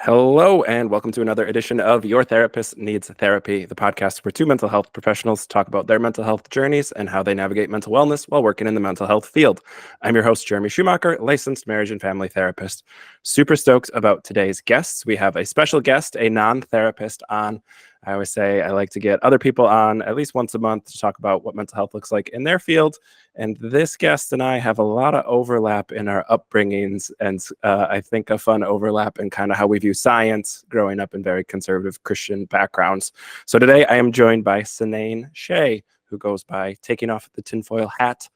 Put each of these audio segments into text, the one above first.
Hello, and welcome to another edition of Your Therapist Needs Therapy, the podcast where two mental health professionals talk about their mental health journeys and how they navigate mental wellness while working in the mental health field. I'm your host, Jeremy Schumacher, licensed marriage and family therapist. Super stoked about today's guests. We have a special guest, a non-therapist on. I always say I like to get other people on at least once a month to talk about what mental health looks like in their field. And this guest and I have a lot of overlap in our upbringings, and I think a fun overlap in kind of how we view science, growing up in very conservative Christian backgrounds. So today I am joined by Cynane Shay, who goes by taking off the tinfoil hat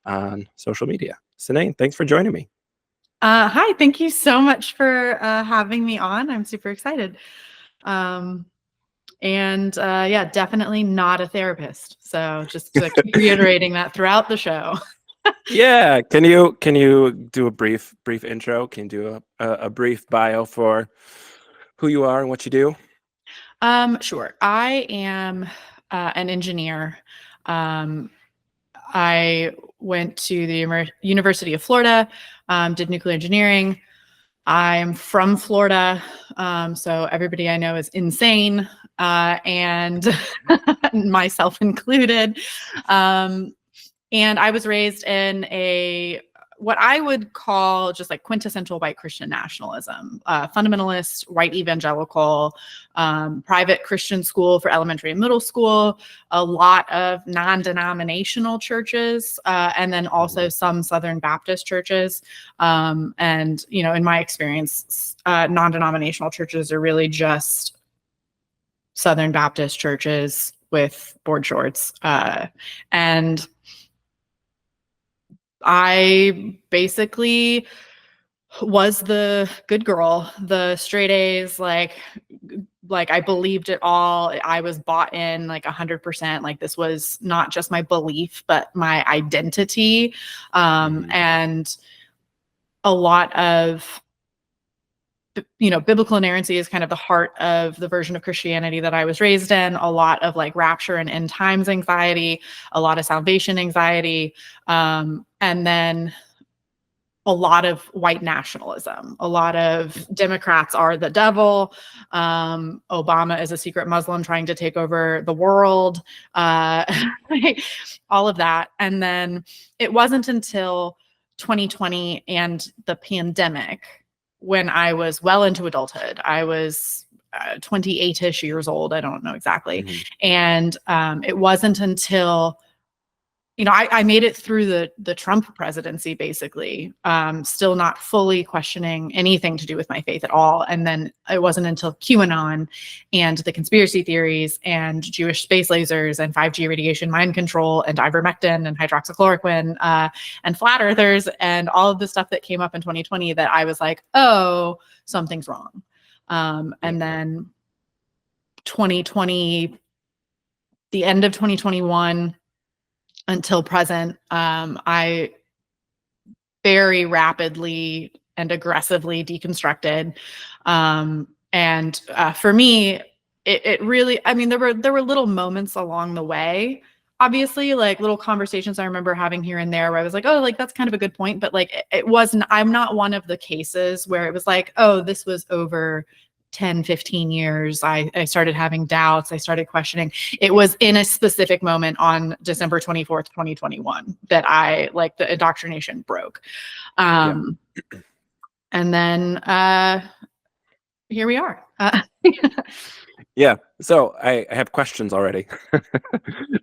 on social media. Cynane, thanks for joining me. Hi, thank you so much for having me on. I'm super excited. Yeah, definitely not a therapist. So just to keep reiterating that throughout the show. Yeah, can you do a brief intro? Can you do a brief bio for who you are and what you do? Sure. I am an engineer. I went to the University of Florida, did nuclear engineering. I'm from Florida, so everybody I know is insane, and myself included. And I was raised in what I would call just like quintessential white Christian nationalism, fundamentalist, white evangelical, private Christian school for elementary and middle school, a lot of non-denominational churches, and then also some Southern Baptist churches. And, you know, in my experience, non-denominational churches are really just Southern Baptist churches with board shorts. And I basically was the good girl, the straight A's, like I believed it all. I was bought in like 100%. Like this was not just my belief, but my identity. And a lot of, you know, biblical inerrancy is kind of the heart of the version of Christianity that I was raised in. A lot of like rapture and end times anxiety, a lot of salvation anxiety, and then a lot of white nationalism. A lot of Democrats are the devil. Obama is a secret Muslim trying to take over the world. All of that. And then it wasn't until 2020 and the pandemic, when I was well into adulthood. I was 28-ish years old. I don't know exactly. And it wasn't until, you know, I made it through the Trump presidency, basically, still not fully questioning anything to do with my faith at all. And then it wasn't until QAnon and the conspiracy theories and Jewish space lasers and 5G radiation mind control and ivermectin and hydroxychloroquine and flat earthers and all of the stuff that came up in 2020 that I was like, oh, something's wrong. And then 2020, the end of 2021, until present, I very rapidly and aggressively deconstructed. And for me, it really, I mean, there were little moments along the way, obviously, like little conversations I remember having here and there where I was like, oh, like that's kind of a good point. But like, it wasn't, I'm not one of the cases where it was like, oh, this was over 10, 15 years. I started having doubts. I started questioning. It was in a specific moment on December 24th, 2021 that I, like, the indoctrination broke. And then here we are. Yeah. So I have questions already.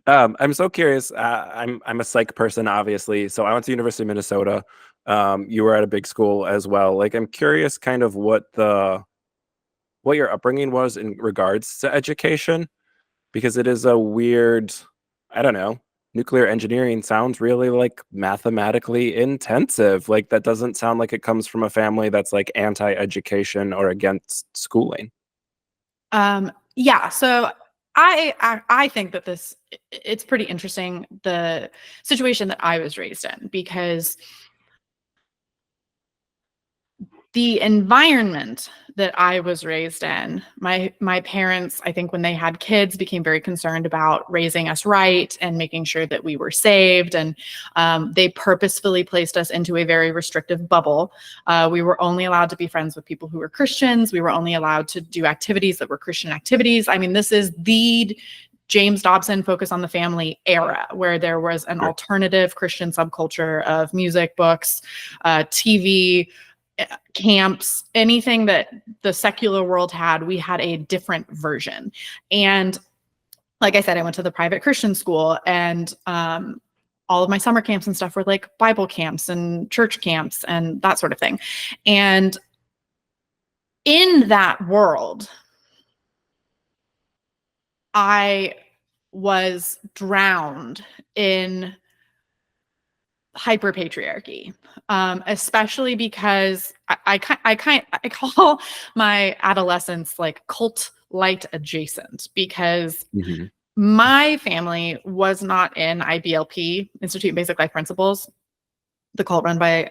I'm so curious. I'm a psych person, obviously. So I went to University of Minnesota. You were at a big school as well. Like, I'm curious kind of what your upbringing was in regards to education, because it is a weird, I don't know, nuclear engineering sounds really like mathematically intensive. Like that doesn't sound like it comes from a family that's like anti-education or against schooling. Yeah, so I think that it's pretty interesting, the situation that I was raised in, because the environment that I was raised in. My parents, I think when they had kids, became very concerned about raising us right and making sure that we were saved. And they purposefully placed us into a very restrictive bubble. We were only allowed to be friends with people who were Christians. We were only allowed to do activities that were Christian activities. I mean, this is the James Dobson Focus on the Family era, where there was an alternative Christian subculture of music, books, TV, camps, anything that the secular world had, we had a different version. And like I said, I went to the private Christian school, and all of my summer camps and stuff were like Bible camps and church camps and that sort of thing. And in that world, I was drowned in hyper patriarchy, especially because I call my adolescence like cult light adjacent, because my family was not in IBLP, Institute of Basic Life Principles, the cult run by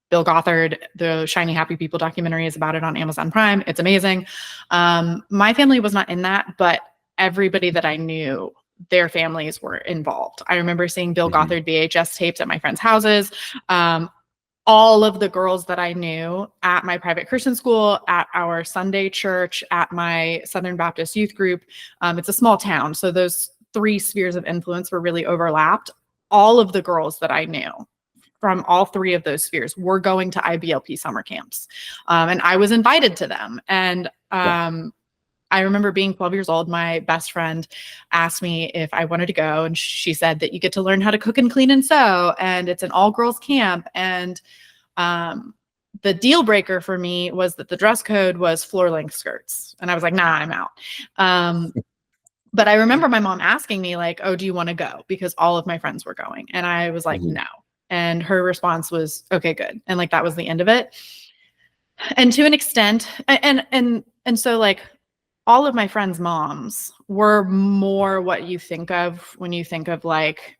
Bill Gothard. The Shiny Happy People documentary is about it on Amazon Prime. It's amazing. My family was not in that, but everybody that I knew, their families were involved. I remember seeing Bill Gothard VHS tapes at my friends' houses. All of the girls that I knew at my private Christian school, at our Sunday church, at my Southern Baptist youth group, it's a small town, so those three spheres of influence were really overlapped. All of the girls that I knew from all three of those spheres were going to IBLP summer camps. And I was invited to them. And I remember being 12 years old, my best friend asked me if I wanted to go. And she said that you get to learn how to cook and clean and sew. And it's an all girls camp. And the deal breaker for me was that the dress code was floor length skirts. And I was like, nah, I'm out. But I remember my mom asking me like, oh, do you want to go? Because all of my friends were going. And I was like, no. And her response was, okay, good. And like, that was the end of it. And to an extent, and so like, all of my friends' moms were more what you think of when you think of like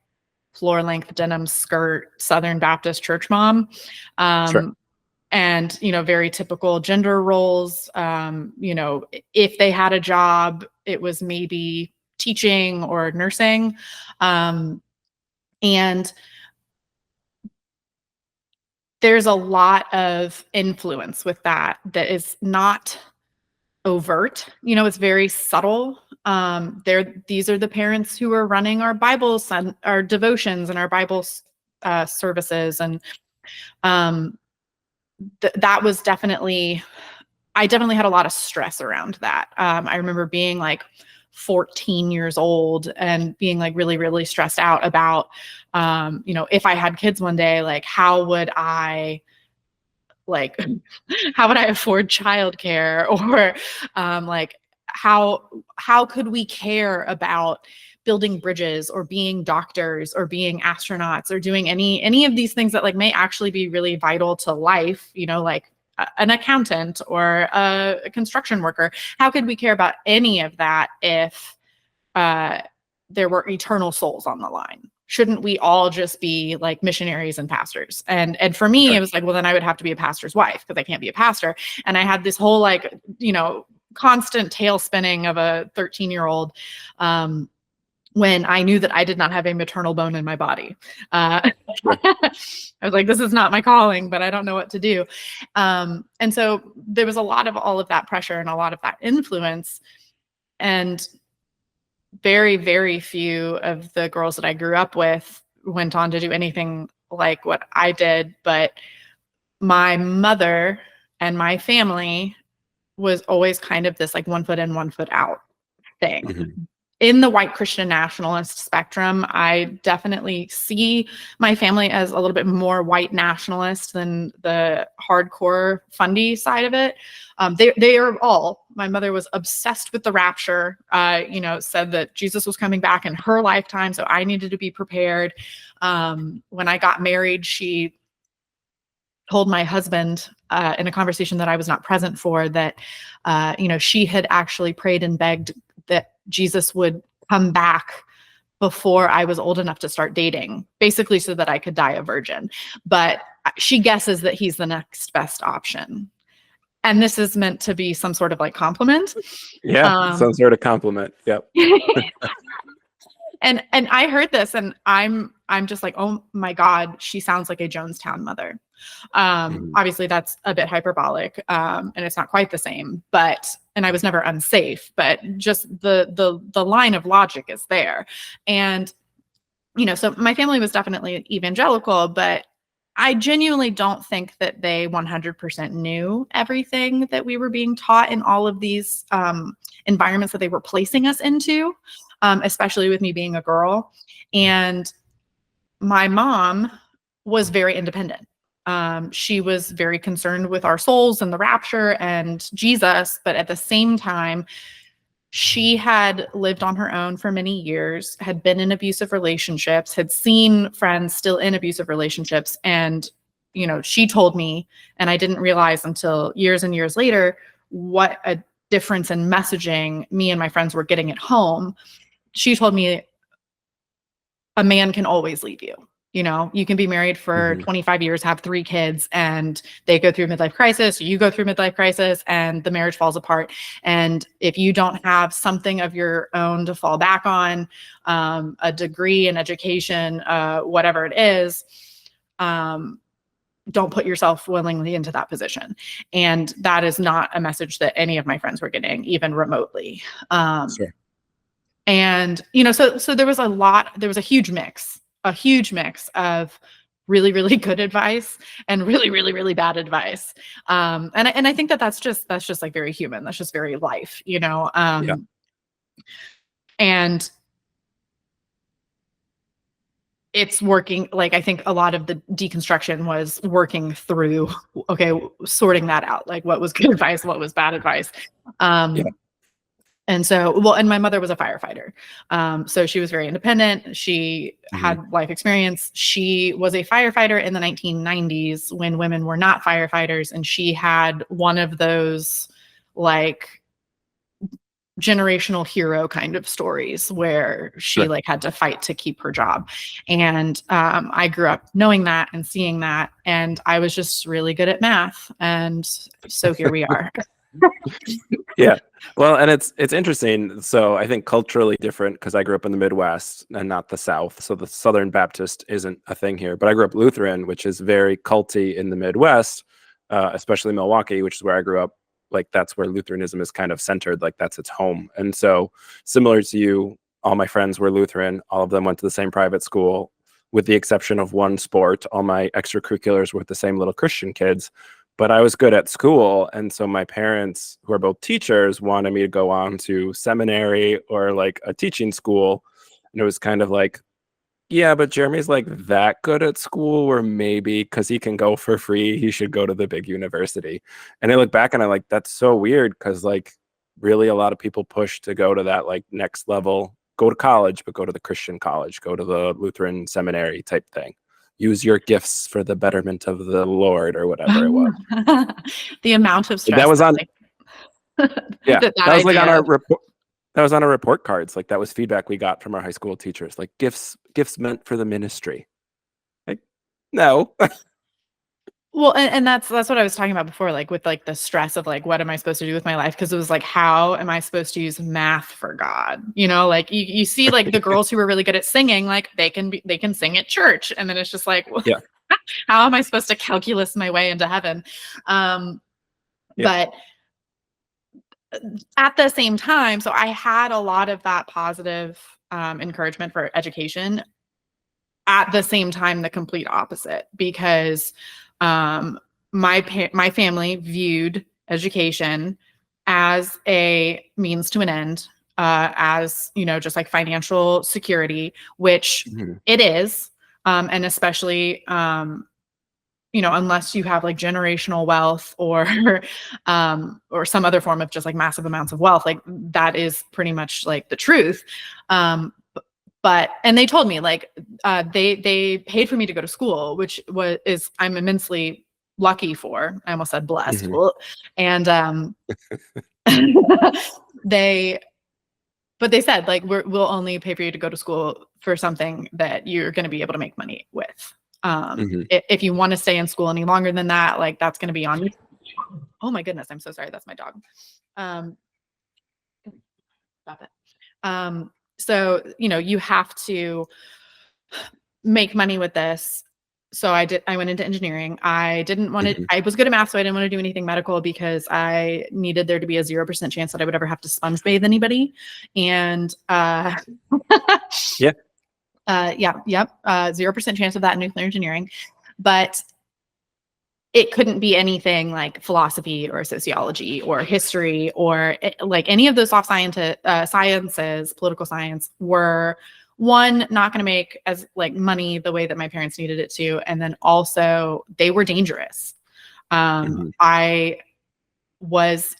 floor length denim skirt, Southern Baptist church mom. And, you know, very typical gender roles. You know, if they had a job, it was maybe teaching or nursing. And there's a lot of influence with that is not overt. You know, it's very subtle. These are the parents who are running our Bibles and our devotions and our Bible services. And that was definitely, I definitely had a lot of stress around that. I remember being like 14 years old and being like really, really stressed out about, you know, if I had kids one day, like how would I afford childcare, or like how could we care about building bridges or being doctors or being astronauts or doing any of these things that like may actually be really vital to life, you know, like an accountant or a construction worker. How could we care about any of that if there were eternal souls on the line? Shouldn't we all just be like missionaries and pastors? And for me, it was like, well, then I would have to be a pastor's wife because I can't be a pastor. And I had this whole like, you know, constant tail spinning of a 13-year-old when I knew that I did not have a maternal bone in my body. I was like, this is not my calling, but I don't know what to do. And so there was a lot of all of that pressure and a lot of that influence. And very, very few of the girls that I grew up with went on to do anything like what I did. But my mother and my family was always kind of this like 1 foot in, 1 foot out thing. In the white Christian nationalist spectrum, I definitely see my family as a little bit more white nationalist than the hardcore fundy side of it. They are all, my mother was obsessed with the rapture, you know, said that Jesus was coming back in her lifetime, so I needed to be prepared. When I got married, she told my husband in a conversation that I was not present for that, you know, she had actually prayed and begged that Jesus would come back before I was old enough to start dating, basically so that I could die a virgin. But she guesses that he's the next best option. and this is meant to be some sort of like compliment. Yeah, some sort of compliment. Yep. And I heard this, and I'm just like, oh my God, she sounds like a Jonestown mother. Obviously that's a bit hyperbolic, and it's not quite the same, and I was never unsafe, but just the line of logic is there. And, so my family was definitely evangelical, but I genuinely don't think that they 100% knew everything that we were being taught in all of these environments that they were placing us into, especially with me being a girl. And my mom was very independent. She was very concerned with our souls and the rapture and Jesus, but at the same time, she had lived on her own for many years, had been in abusive relationships, had seen friends still in abusive relationships. And, she told me, and I didn't realize until years and years later, what a difference in messaging me and my friends were getting at home. She told me, a man can always leave you. You can be married for 25 years, have 3 kids, and they go through a midlife crisis, or you go through a midlife crisis, and the marriage falls apart. And if you don't have something of your own to fall back on, a degree, an education, whatever it is, don't put yourself willingly into that position. And that is not a message that any of my friends were getting, even remotely. Sure. And, so there was a huge mix of really, really good advice and really, really, really bad advice. And I think that's just like very human. That's just very life, Yeah. And it's working. Like, I think a lot of the deconstruction was working through, okay, sorting that out. Like, what was good advice, what was bad advice. Yeah. And so, and my mother was a firefighter. So she was very independent. She had life experience. She was a firefighter in the 1990s when women were not firefighters. And she had one of those like generational hero kind of stories where she like had to fight to keep her job. And I grew up knowing that and seeing that. And I was just really good at math. And so here we are. Yeah. Well, and it's interesting. So I think culturally different because I grew up in the Midwest and not the South. So the Southern Baptist isn't a thing here. But I grew up Lutheran, which is very culty in the Midwest, especially Milwaukee, which is where I grew up. Like that's where Lutheranism is kind of centered. Like that's its home. And so similar to you, all my friends were Lutheran. All of them went to the same private school, with the exception of one sport. All my extracurriculars were with the same little Christian kids. But I was good at school. And so my parents, who are both teachers, wanted me to go on to seminary or like a teaching school. And it was kind of like, yeah, but Jeremy's like that good at school, or maybe because he can go for free, he should go to the big university. And I look back and I'm like, that's so weird because like really a lot of people push to go to that like next level, go to college, but go to the Christian college, go to the Lutheran seminary type thing. Use your gifts for the betterment of the Lord or whatever it was. The amount of stress that was on, yeah, that was like on our report. That was on our report cards. Like that was feedback we got from our high school teachers. Like gifts meant for the ministry. Like, no. Well, and that's what I was talking about before, like with like the stress of like, what am I supposed to do with my life? Because it was like, how am I supposed to use math for God? Like you see like the girls who are really good at singing, like they can sing at church. And then it's just like, well, yeah. How am I supposed to calculus my way into heaven? But at the same time, so I had a lot of that positive encouragement for education. At the same time, the complete opposite, because my family viewed education as a means to an end, as just like financial security, which it is, and especially unless you have like generational wealth or some other form of just like massive amounts of wealth, like that is pretty much like the truth. And they told me like they paid for me to go to school, which I'm immensely lucky for. I almost said blessed. And they said like we'll only pay for you to go to school for something that you're going to be able to make money with. If you want to stay in school any longer than that, like that's going to be on you. Oh my goodness, I'm so sorry. That's my dog. Stop it. So, you have to make money with this. So I went into engineering. I didn't want to, Mhm. I was good at math, so I didn't want to do anything medical because I needed there to be a 0% chance that I would ever have to sponge bathe anybody. And, Yeah. yep. 0% chance of that in nuclear engineering, but it couldn't be anything like philosophy or sociology or history or like any of those soft sciences, political science were not going to make as like money the way that my parents needed it to. And then also they were dangerous. Mhm. I was,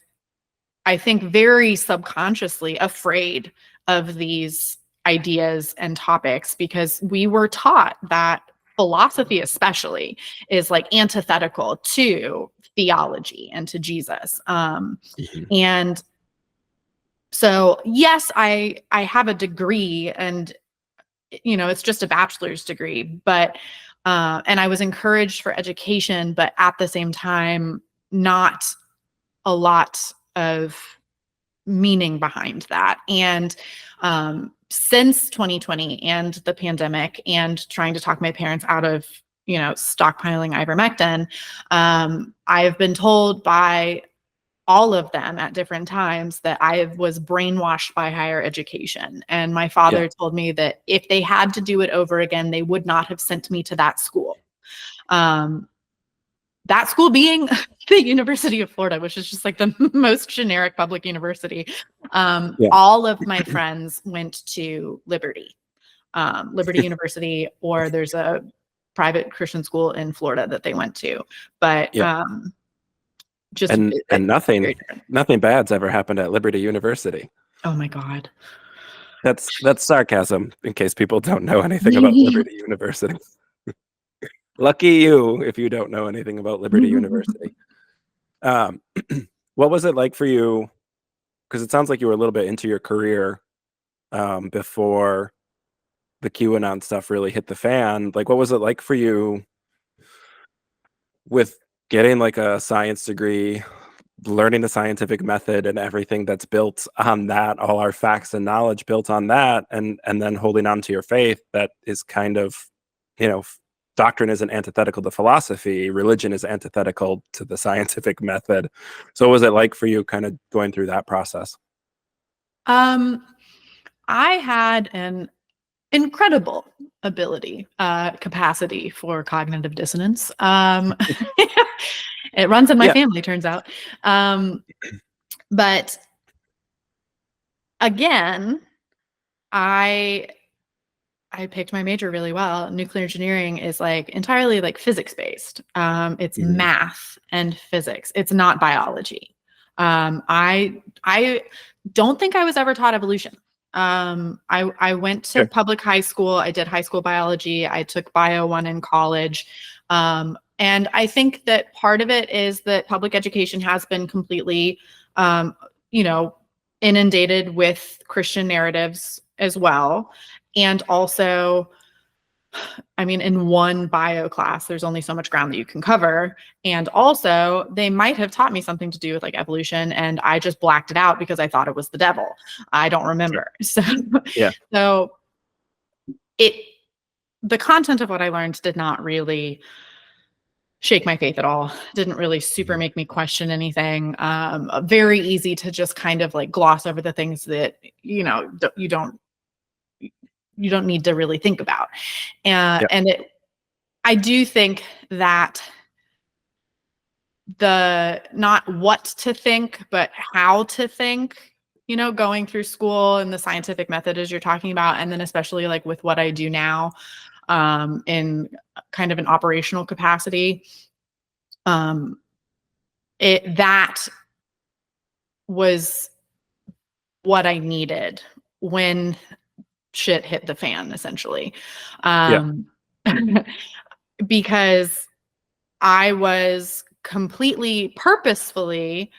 I think, very subconsciously afraid of these ideas and topics because we were taught that philosophy especially is like antithetical to theology and to Jesus. Mhm. And so, yes, I have a degree and, it's just a bachelor's degree, but, and I was encouraged for education, but at the same time, not a lot of meaning behind that. And since 2020 and the pandemic and trying to talk my parents out of, stockpiling ivermectin, I've been told by all of them at different times that I was brainwashed by higher education. And my Yeah. father told me that if they had to do it over again, they would not have sent me to that school. That school being the University of Florida, which is just like the most generic public university. Yeah. All of my friends went to Liberty University, or there's a private Christian school in Florida that they went to. But Yeah. just And very nothing different. nothing bad's ever happened at Liberty University. Oh my God. That's sarcasm, in case people don't know anything about Liberty University. Lucky you if you don't know anything about Liberty University. Um, what was it like for you? Because it sounds like you were a little bit into your career before the QAnon stuff really hit the fan. Like, what was it like for you with getting like a science degree, learning the scientific method and everything that's built on that, all our facts and knowledge built on that, and then holding on to your faith that is kind of, you know, doctrine isn't antithetical to philosophy, religion is antithetical to the scientific method. So what was it like for you kind of going through that process? I had an incredible capacity for cognitive dissonance. It runs in my Yeah. family, turns out. But again, I picked my major really well. Nuclear engineering is like entirely like physics based. It's Mhm. math and physics. It's not biology. I don't think I was ever taught evolution. I went to Sure. public high school. I did high school biology. I took bio 1 in college. And I think that part of it is that public education has been completely, you know, inundated with Christian narratives as well. And also, I mean, in one bio class, there's only so much ground that you can cover. And also, they might have taught me something to do with like evolution, and I just blacked it out because I thought it was the devil. I don't Sure. remember. So, Yeah. so it, the content of what I learned did not really shake my faith at all. Didn't really super Mhm. make me question anything. Very easy to just kind of like gloss over the things that, you don't need to really think about. Yeah. I do think that the not what to think, but how to think, going through school and the scientific method as you're talking about, and then especially like with what I do now, in kind of an operational capacity, um, that was what I needed when shit hit the fan, essentially. Yeah. Um, because I was completely purposefully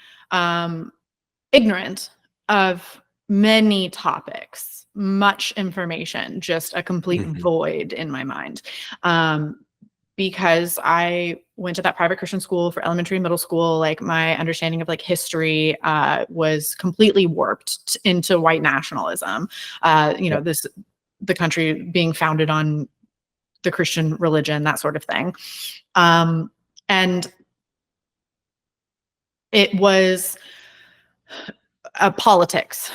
ignorant of many topics, much information, just a complete Mhm. void in my mind. Because I went to that private Christian school for elementary and middle school, like my understanding of like history was completely warped into white nationalism. The country being founded on the Christian religion, that sort of thing. And it was politics.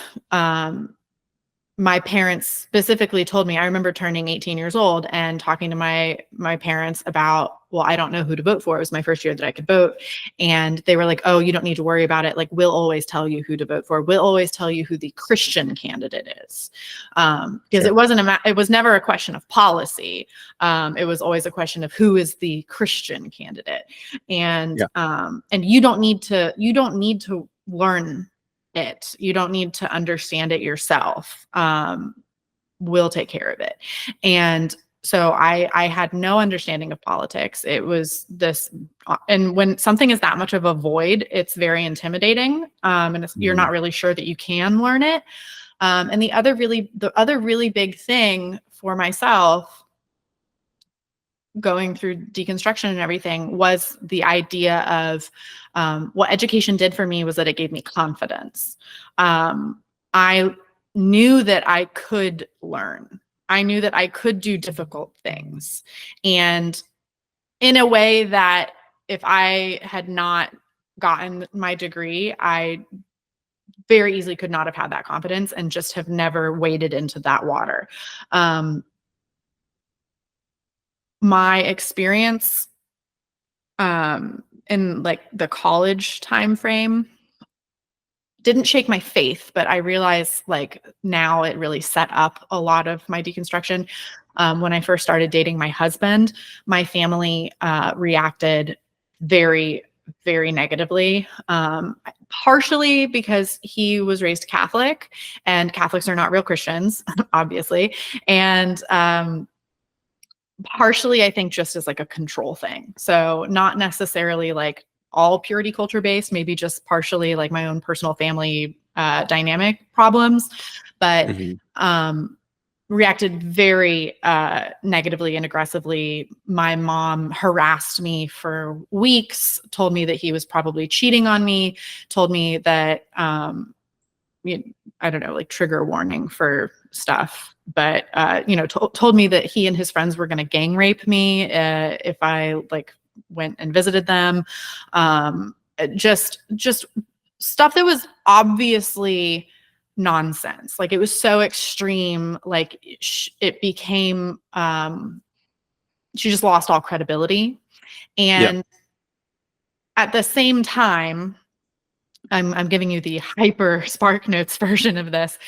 My parents specifically told me, I remember turning 18 years old and talking to my parents about, well, I don't know who to vote for. It was my first year that I could vote. And they were like, oh, you don't need to worry about it. Like, we'll always tell you who to vote for. We'll always tell you who the Christian candidate is. Because it was never a question of policy. It was always a question of who is the Christian candidate. And you don't need to learn it. You don't need to understand it yourself. We'll take care of it. And so I had no understanding of politics. It was this, and when something is that much of a void, it's very intimidating. You're not really sure that you can learn it. And the other really big thing for myself going through deconstruction and everything was the idea of what education did for me was that it gave me confidence. I knew that I could learn. I knew that I could do difficult things. And in a way that if I had not gotten my degree, I very easily could not have had that confidence and just have never waded into that water. My experience in like the college time frame didn't shake my faith, but I realized like now it really set up a lot of my deconstruction. When I first started dating my husband, my family reacted very, very negatively. Partially because he was raised Catholic, and Catholics are not real Christians, obviously. And partially, I think, just as like a control thing. So not necessarily like all purity culture based, maybe just partially like my own personal family dynamic problems, but reacted very negatively and aggressively. My mom harassed me for weeks, told me that he was probably cheating on me, told me that, I don't know, like trigger warning for stuff, but, told me that he and his friends were going to gang rape me if I like went and visited them. Just stuff that was obviously nonsense. Like it was so extreme, like it became, she just lost all credibility. And at the same time, I'm giving you the hyper Spark Notes version of this.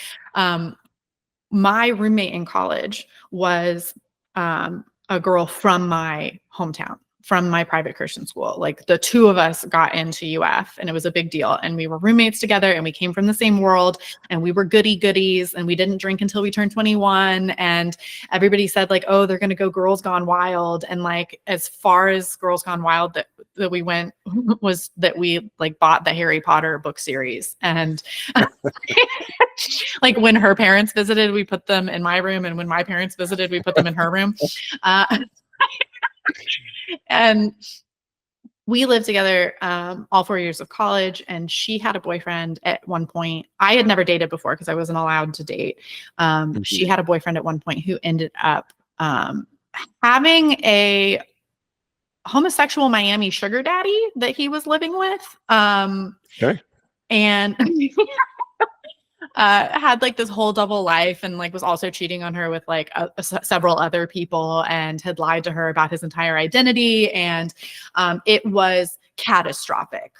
My roommate in college was a girl from my hometown, from my private Christian school. Like the two of us got into UF and it was a big deal. And we were roommates together and we came from the same world and we were goody goodies and we didn't drink until we turned 21. And everybody said like, oh, they're going to go Girls Gone Wild. And like, as far as Girls Gone Wild that we went was that we like bought the Harry Potter book series. And like when her parents visited, we put them in my room. And when my parents visited, we put them in her room. And we lived together all 4 years of college, and she had a boyfriend at one point. I had never dated before because I wasn't allowed to date. She had a boyfriend at one point who ended up having a homosexual Miami sugar daddy that he was living with. Okay. And had like this whole double life and like was also cheating on her with like several other people and had lied to her about his entire identity. And it was catastrophic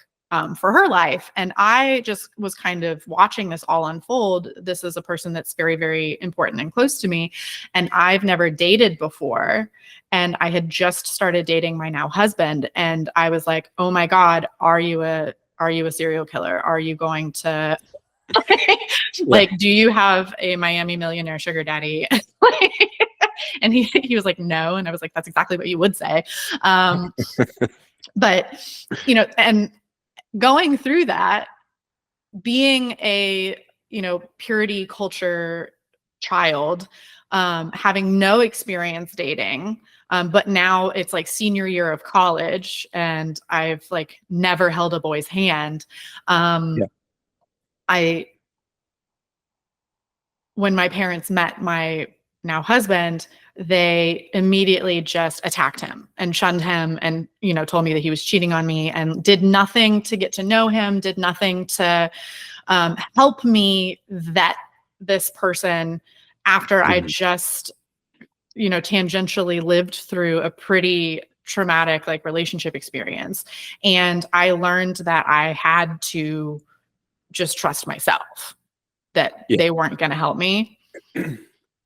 for her life. And I just was kind of watching this all unfold. This is a person that's very, very important and close to me. And I've never dated before. And I had just started dating my now husband. And I was like, oh my God, are you a serial killer? Are you going to like, do you have a Miami millionaire sugar daddy? And he was like, no. And I was like, that's exactly what you would say. But, and going through that, being a, purity culture child, having no experience dating, But now it's like senior year of college and I've like never held a boy's hand. Yeah. When my parents met my now husband, they immediately just attacked him and shunned him and, you know, told me that he was cheating on me and did nothing to get to know him, did nothing to help me vet this person after I just, you know, tangentially lived through a pretty traumatic like relationship experience. And I learned that I had to just trust myself, that Yeah. they weren't going to help me.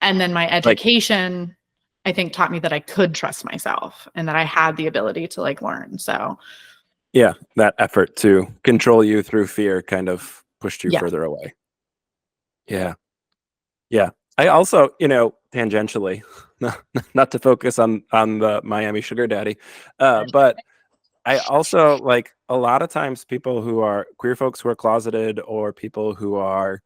And then my education, I think, taught me that I could trust myself and that I had the ability to like learn. So yeah, that effort to control you through fear kind of pushed you yeah. further away. Yeah. Yeah. I also, you know, tangentially, not to focus on the Miami sugar daddy, but I also like a lot of times people who are queer folks who are closeted or people who are,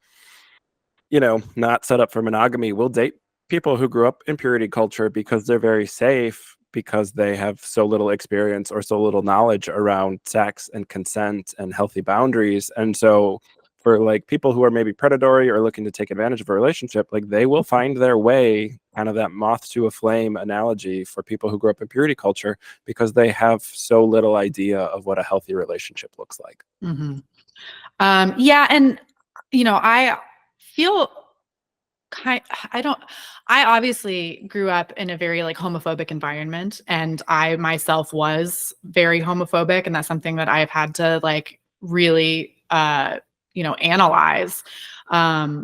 you know, not set up for monogamy will date people who grew up in purity culture because they're very safe because they have so little experience or so little knowledge around sex and consent and healthy boundaries. And so for like people who are maybe predatory or looking to take advantage of a relationship, like they will find their way, kind of that moth to a flame analogy for people who grew up in purity culture because they have so little idea of what a healthy relationship looks like. Mm-hmm. Yeah. And, you know, I feel I obviously grew up in a very like homophobic environment and I myself was very homophobic. And that's something that I've had to like really, you know, analyze. The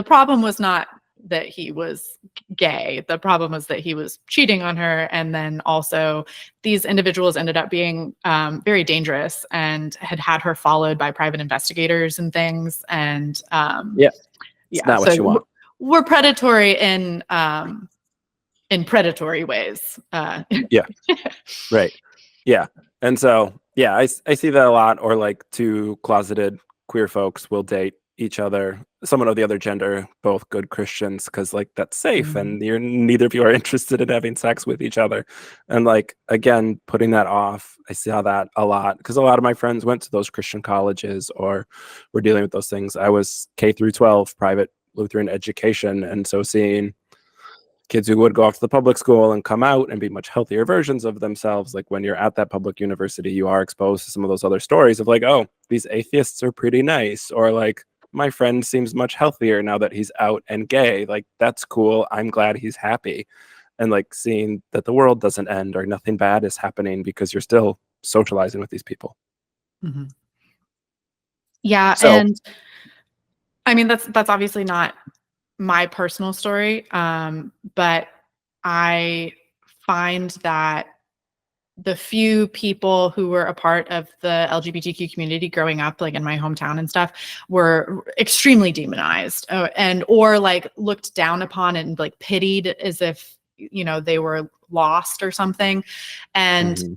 problem was not that he was gay. The problem was that he was cheating on her. And then also these individuals ended up being very dangerous and had her followed by private investigators and things. And Yeah. It's yeah, not what you so want. we're predatory in predatory ways. Yeah. Right. Yeah. And so, yeah, I see that a lot. Or like two closeted queer folks will date each other, someone of the other gender, both good Christians, because like that's safe and you're neither of you are interested in having sex with each other. And like, again, putting that off, I saw that a lot because a lot of my friends went to those Christian colleges or were dealing with those things. I was K through 12 private Lutheran education. And so seeing kids who would go off to the public school and come out and be much healthier versions of themselves. Like when you're at that public university, you are exposed to some of those other stories of like, oh, these atheists are pretty nice. Or like, my friend seems much healthier now that he's out and gay. Like, that's cool. I'm glad he's happy. And like seeing that the world doesn't end or nothing bad is happening because you're still socializing with these people. Mm-hmm. Yeah. So, And I mean, that's obviously not my personal story. But I find that the few people who were a part of the LGBTQ community growing up, like in my hometown and stuff, were extremely demonized and or like looked down upon and like pitied as if, you know, they were lost or something. And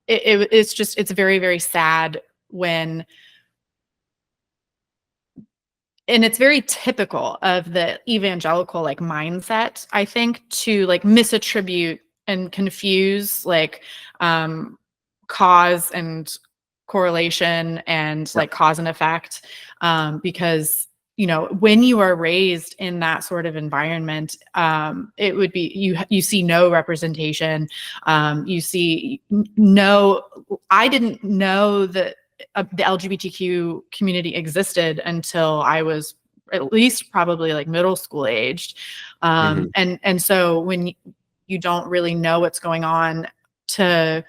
it's very, very sad when, and it's very typical of the evangelical like mindset, I think, to like misattribute and confuse like cause and correlation and like cause and effect, because, you know, when you are raised in that sort of environment, it would be you see no representation, you see no. I didn't know that the LGBTQ community existed until I was at least probably like middle school aged. And so when you don't really know what's going on, to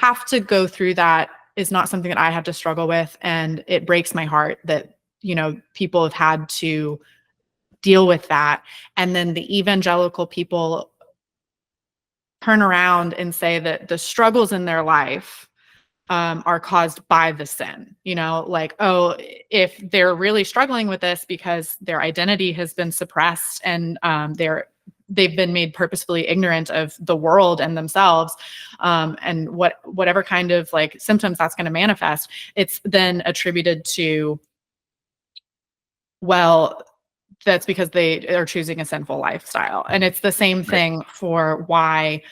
have to go through that is not something that I have to struggle with. And it breaks my heart that, you know, people have had to deal with that. And then the evangelical people turn around and say that the struggles in their life are caused by the sin, you know, like, oh, if they're really struggling with this because their identity has been suppressed and they've been made purposefully ignorant of the world and themselves, and whatever kind of like symptoms that's going to manifest, it's then attributed to, well, that's because they are choosing a sinful lifestyle. And it's the same thing for why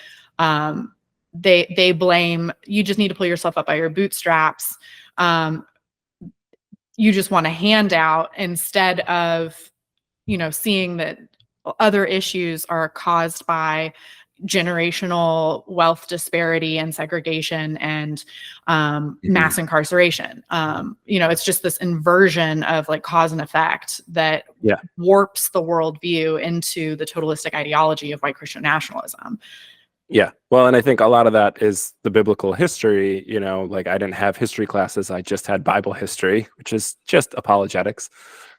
they blame, you just need to pull yourself up by your bootstraps. You just want a handout instead of, seeing that other issues are caused by generational wealth disparity and segregation and mass incarceration. It's just this inversion of like cause and effect that warps the worldview into the totalistic ideology of white Christian nationalism. Yeah. Well, and I think a lot of that is the biblical history, like I didn't have history classes. I just had Bible history, which is just apologetics.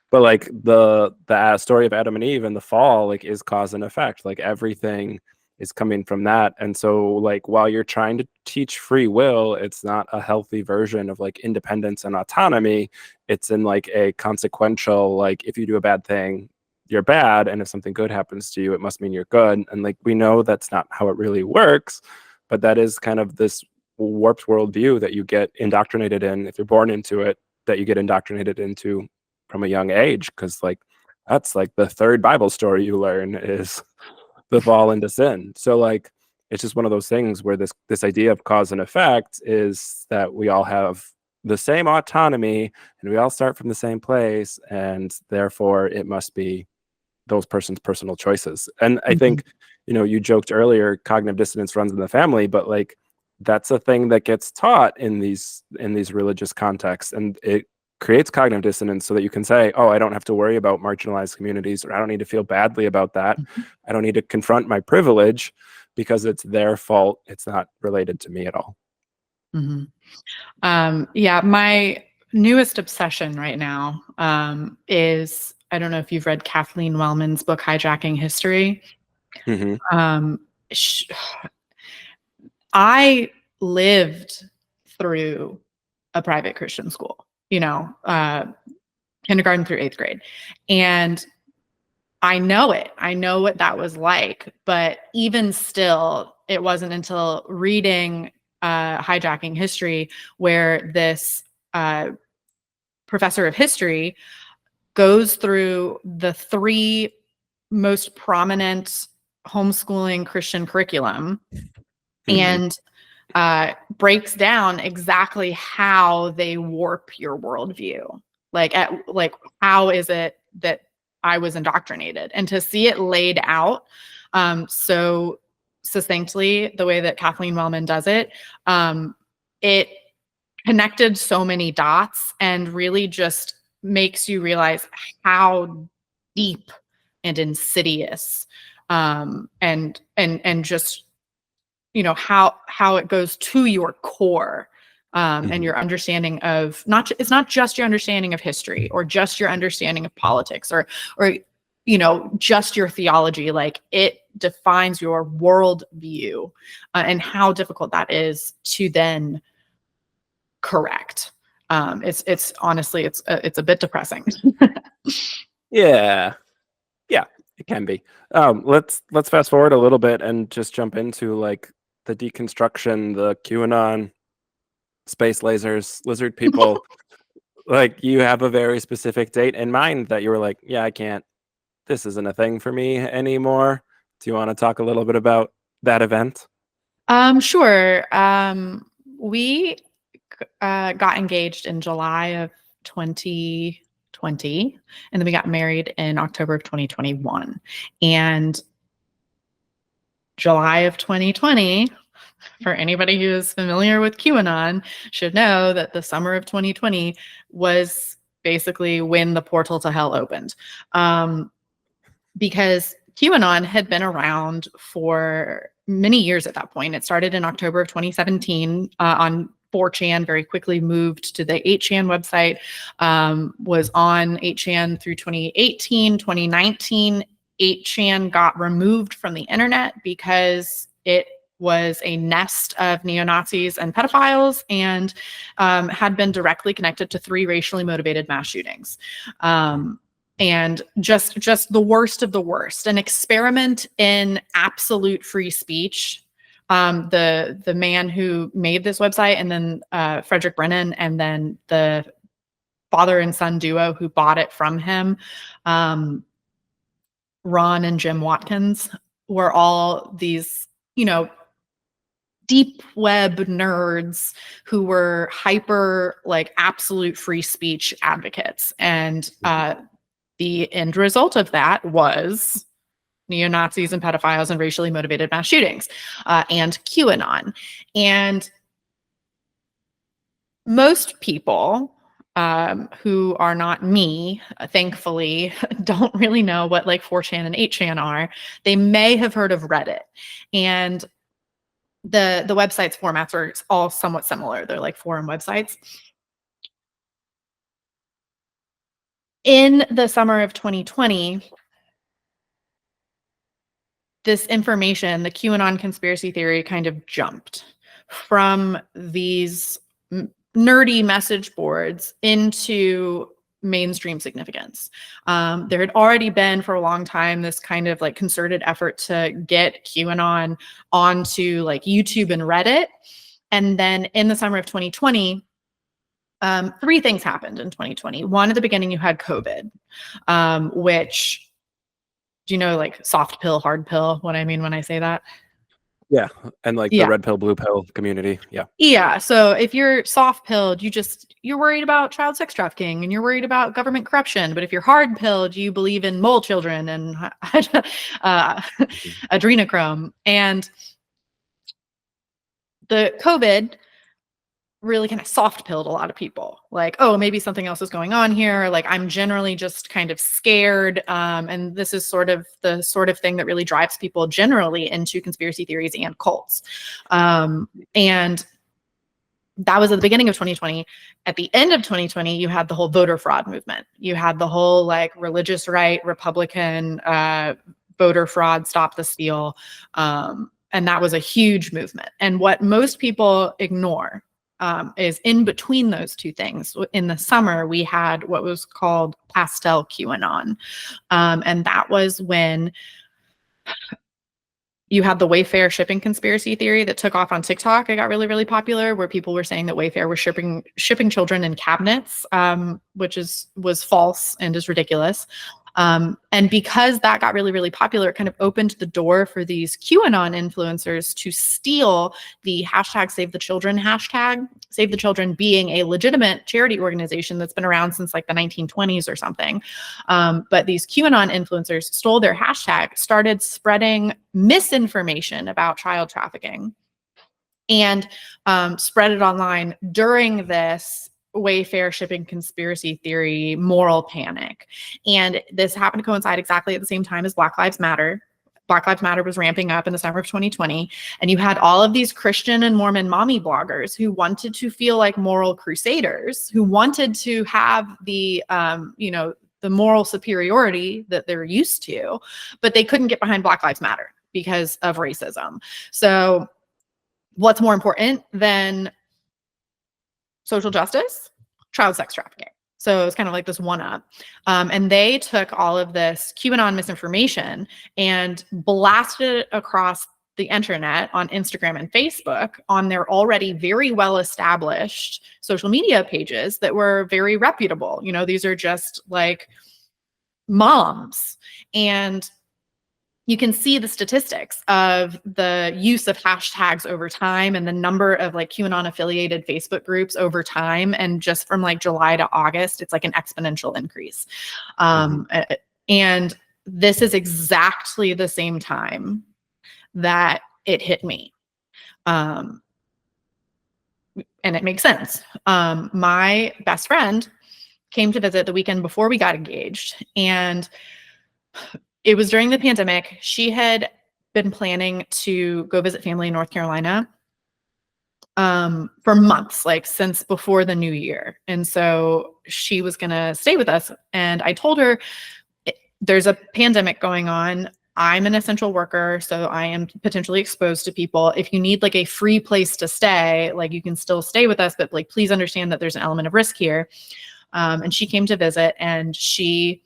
But like the story of Adam and Eve and the fall, like is cause and effect. Like everything is coming from that. And so like while you're trying to teach free will, it's not a healthy version of like independence and autonomy. It's in like a consequential, like if you do a bad thing, you're bad, and if something good happens to you, it must mean you're good. And like we know that's not how it really works, but that is kind of this warped worldview that you get indoctrinated in if you're born into it, that you get indoctrinated into from a young age, because like that's like the third Bible story you learn is the fall into sin. So like it's just one of those things where this idea of cause and effect is that we all have the same autonomy and we all start from the same place, and therefore it must be those person's personal choices. And I think, you joked earlier, cognitive dissonance runs in the family, but like that's a thing that gets taught in these religious contexts, and it creates cognitive dissonance so that you can say, oh, I don't have to worry about marginalized communities, or I don't need to feel badly about that. I don't need to confront my privilege because it's their fault. It's not related to me at all. My newest obsession right now is, I don't know if you've read Kathleen Wellman's book, Hijacking History. I lived through a private Christian school, kindergarten through 8th grade. And I know it. I know what that was like. But even still, it wasn't until reading Hijacking History where this professor of history goes through the 3 most prominent homeschooling Christian curriculum and breaks down exactly how they warp your worldview. Like how is it that I was indoctrinated? And to see it laid out so succinctly, the way that Kathleen Wellman does it, it connected so many dots and really just makes you realize how deep and insidious and just how it goes to your core and your understanding of it's not just your understanding of history or just your understanding of politics or just your theology. Like it defines your worldview and how difficult that is to then correct. It's honestly, it's a bit depressing. Yeah, it can be. Let's fast forward a little bit and just jump into like the deconstruction, the QAnon, space lasers, lizard people. Like you have a very specific date in mind that you were like, yeah, I can't, this isn't a thing for me anymore. Do you want to talk a little bit about that event? Sure. We got engaged in July of 2020, and then we got married in October of 2021. And July of 2020, for anybody who is familiar with QAnon, should know that the summer of 2020 was basically when the portal to hell opened. Because QAnon had been around for many years at that point. It started in October of 2017 on 4chan, very quickly moved to the 8chan website, was on 8chan through 2018, 2019. 8chan got removed from the internet because it was a nest of neo-Nazis and pedophiles and had been directly connected to 3 racially motivated mass shootings. And just the worst of the worst, an experiment in absolute free speech. The man who made this website, and then Frederick Brennan, and then the father and son duo who bought it from him, Ron and Jim Watkins were all these, deep web nerds who were hyper, like, absolute free speech advocates. And the end result of that was neo-Nazis and pedophiles and racially motivated mass shootings, and QAnon. And most people who are not me, thankfully, don't really know what like 4chan and 8chan are. They may have heard of Reddit. And the website's formats are all somewhat similar. They're like forum websites. In the summer of 2020, this information, the QAnon conspiracy theory, kind of jumped from these nerdy message boards into mainstream significance. There had already been for a long time this kind of like concerted effort to get QAnon onto like YouTube and Reddit. And then in the summer of 2020, three things happened in 2020. One, at the beginning, you had COVID, which, do you know, like soft pill, hard pill, what I mean when I say that? Yeah. And like the red pill, blue pill community. Yeah. Yeah. So if you're soft pilled, you're worried about child sex trafficking and you're worried about government corruption. But if you're hard pilled, you believe in mole children and adrenochrome. And the COVID really kind of soft pilled a lot of people, like, oh, maybe something else is going on here. Like, I'm generally just kind of scared. And this is sort of the sort of thing that really drives people generally into conspiracy theories and cults. And that was at the beginning of 2020. At the end of 2020, you had the whole voter fraud movement. You had the whole like religious right, Republican voter fraud, stop the steal. And that was a huge movement. And what most people ignore is in between those two things. In the summer, we had what was called pastel QAnon. And that was when you had the Wayfair shipping conspiracy theory that took off on TikTok. It got really, really popular, where people were saying that Wayfair was shipping children in cabinets, which was false and is ridiculous. And because that got really, really popular, it kind of opened the door for these QAnon influencers to steal the hashtag Save the Children hashtag, Save the Children being a legitimate charity organization that's been around since like the 1920s or something. But these QAnon influencers stole their hashtag, started spreading misinformation about child trafficking, and spread it online during this Wayfair shipping conspiracy theory moral panic. And this happened to coincide exactly at the same time as Black Lives Matter. Black Lives Matter was ramping up in the summer of 2020. And you had all of these Christian and Mormon mommy bloggers who wanted to feel like moral crusaders, who wanted to have the, the moral superiority that they're used to, but they couldn't get behind Black Lives Matter because of racism. So what's more important than social justice? Child sex trafficking. So it's kind of like this one-up. And they took all of this QAnon misinformation and blasted it across the internet on Instagram and Facebook on their already very well-established social media pages that were very reputable. These are just like moms. And you can see the statistics of the use of hashtags over time and the number of like QAnon affiliated Facebook groups over time. And just from like July to August, it's like an exponential increase. And this is exactly the same time that it hit me. And it makes sense. My best friend came to visit the weekend before we got engaged, and it was during the pandemic. She had been planning to go visit family in North Carolina for months, like since before the new year. And so she was going to stay with us. And I told her, there's a pandemic going on. I'm an essential worker, so I am potentially exposed to people. If you need like a free place to stay, like you can still stay with us, but like, please understand that there's an element of risk here. And she came to visit, and she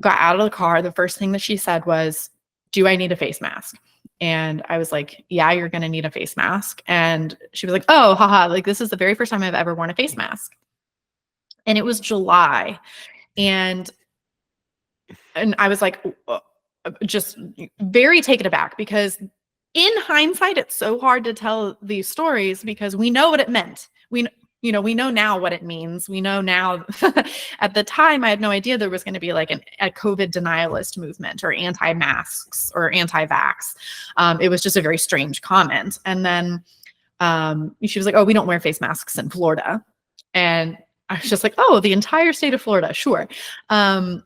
got out of the car. The first thing that she said was, "Do I need a face mask?" And I was like, "Yeah, you're going to need a face mask." And she was like, "Oh, haha, like this is the very first time I've ever worn a face mask." And it was July. And I was like, just very taken aback, because in hindsight, it's so hard to tell these stories because we know what it meant. We know now what it means. We know now. At the time, I had no idea there was going to be like a COVID denialist movement or anti-masks or anti-vax. It was just a very strange comment. And then she was like, "Oh, we don't wear face masks in Florida." And I was just like, "Oh, the entire state of Florida, sure." And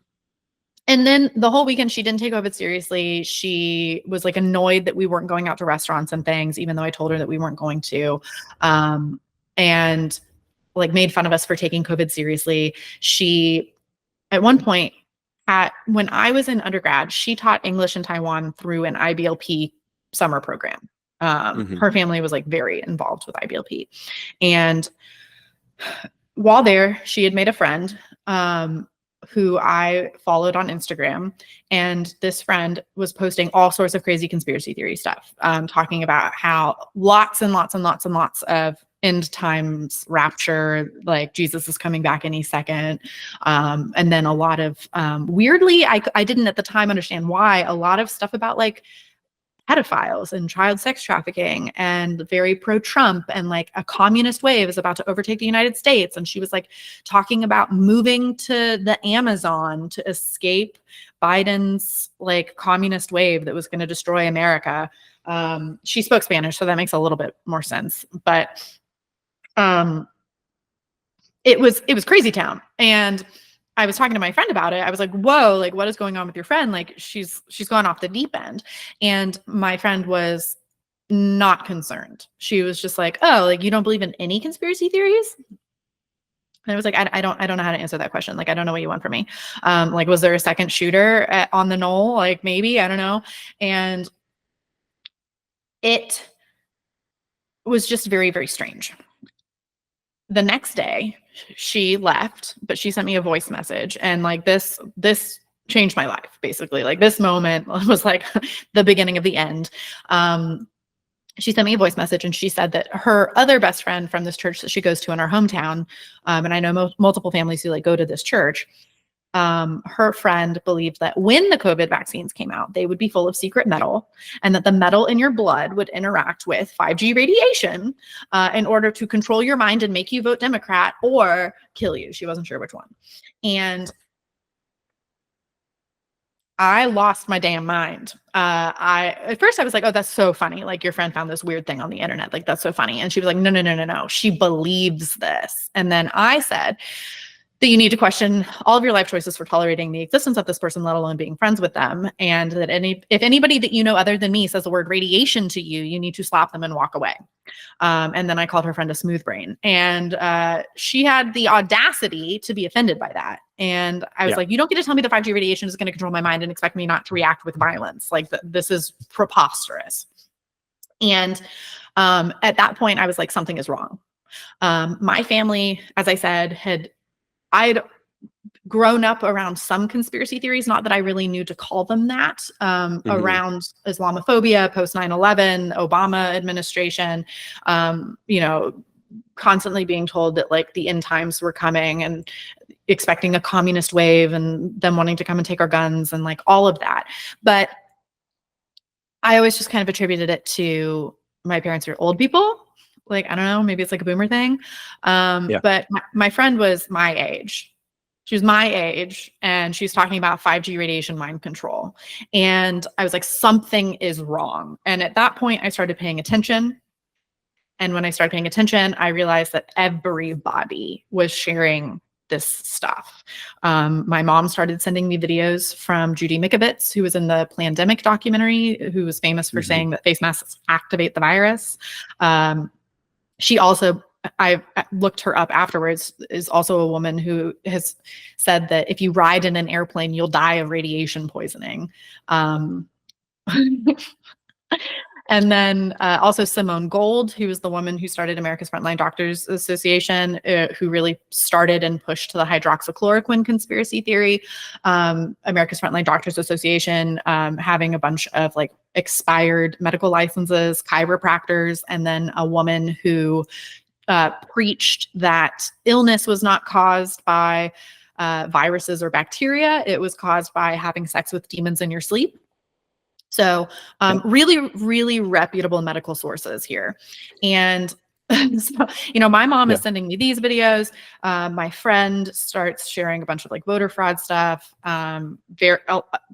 then the whole weekend, she didn't take COVID seriously. She was like annoyed that we weren't going out to restaurants and things, even though I told her that we weren't going to, and like made fun of us for taking COVID seriously. She, at one point, when I was in undergrad, she taught English in Taiwan through an IBLP summer program. Her family was like very involved with IBLP. And while there, she had made a friend who I followed on Instagram. And this friend was posting all sorts of crazy conspiracy theory stuff, talking about how lots and lots and lots and lots of end times rapture, like Jesus is coming back any second. And then a lot of, weirdly, I didn't at the time understand why, a lot of stuff about like pedophiles and child sex trafficking, and very pro-Trump, and like a communist wave is about to overtake the United States. And she was like talking about moving to the Amazon to escape Biden's like communist wave that was going to destroy America. She spoke Spanish, so that makes a little bit more sense. But it was crazy town. And I was talking to my friend about it. I was like, "Whoa, like what is going on with your friend? Like she's gone off the deep end." And my friend was not concerned. She was just like, "Oh, like you don't believe in any conspiracy theories?" And I was like, I don't know how to answer that question. Like, I don't know what you want from me. Like, was there a second shooter on the knoll? Like maybe, I don't know. And it was just very, very strange. The next day she left, but she sent me a voice message, and like this changed my life. Basically, like this moment was like the beginning of the end. She sent me a voice message, and she said that her other best friend from this church that she goes to in our hometown, and I know multiple families who like go to this church, her friend believed that when the COVID vaccines came out, they would be full of secret metal, and that the metal in your blood would interact with 5G radiation in order to control your mind and make you vote Democrat or kill you. She wasn't sure which one. And I lost my damn mind. At first I was like, "Oh, that's so funny. Like your friend found this weird thing on the internet. Like that's so funny." And she was like, "No. She believes this." And then I said that you need to question all of your life choices for tolerating the existence of this person, let alone being friends with them. And that if anybody that you know other than me says the word radiation to you, you need to slap them and walk away. And then I called her friend a smooth brain. And she had the audacity to be offended by that. And I was like, "You don't get to tell me the 5G radiation is going to control my mind and expect me not to react with violence. Like this is preposterous." And at that point, I was like, something is wrong. My family, as I said, I'd grown up around some conspiracy theories, not that I really knew to call them that, around Islamophobia, post 9/11, Obama administration, constantly being told that like the end times were coming and expecting a communist wave and them wanting to come and take our guns and like all of that. But I always just kind of attributed it to my parents are old people. Like, I don't know, maybe it's like a boomer thing. But my friend was my age. She was my age, and she's talking about 5G radiation mind control. And I was like, something is wrong. And at that point, I started paying attention. And when I started paying attention, I realized that everybody was sharing this stuff. My mom started sending me videos from Judy Mikovits, who was in the Plandemic documentary, who was famous for saying that face masks activate the virus. She also, I looked her up afterwards, is also a woman who has said that if you ride in an airplane, you'll die of radiation poisoning. And then also Simone Gold, who was the woman who started America's Frontline Doctors Association, who really started and pushed the hydroxychloroquine conspiracy theory. America's Frontline Doctors Association having a bunch of like expired medical licenses, chiropractors, and then a woman who preached that illness was not caused by viruses or bacteria. It was caused by having sex with demons in your sleep. So really, really reputable medical sources here. And so, my mom is sending me these videos. My friend starts sharing a bunch of like voter fraud stuff.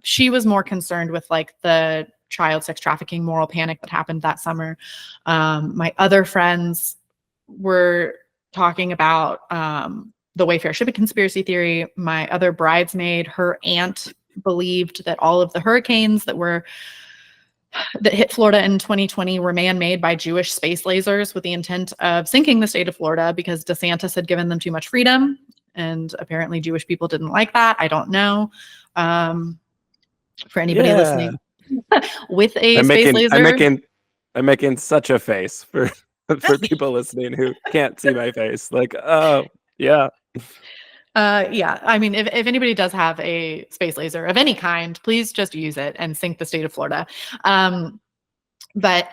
She was more concerned with like the child sex trafficking moral panic that happened that summer. My other friends were talking about the Wayfair shipping conspiracy theory. My other bridesmaid, her aunt believed that all of the hurricanes that hit Florida in 2020 were man-made by Jewish space lasers with the intent of sinking the state of Florida because DeSantis had given them too much freedom. And apparently Jewish people didn't like that. I don't know. For anybody listening with a space laser. I'm making such a face for people listening who can't see my face. Like, oh, yeah. Yeah. I mean, if anybody does have a space laser of any kind, please just use it and sink the state of Florida. But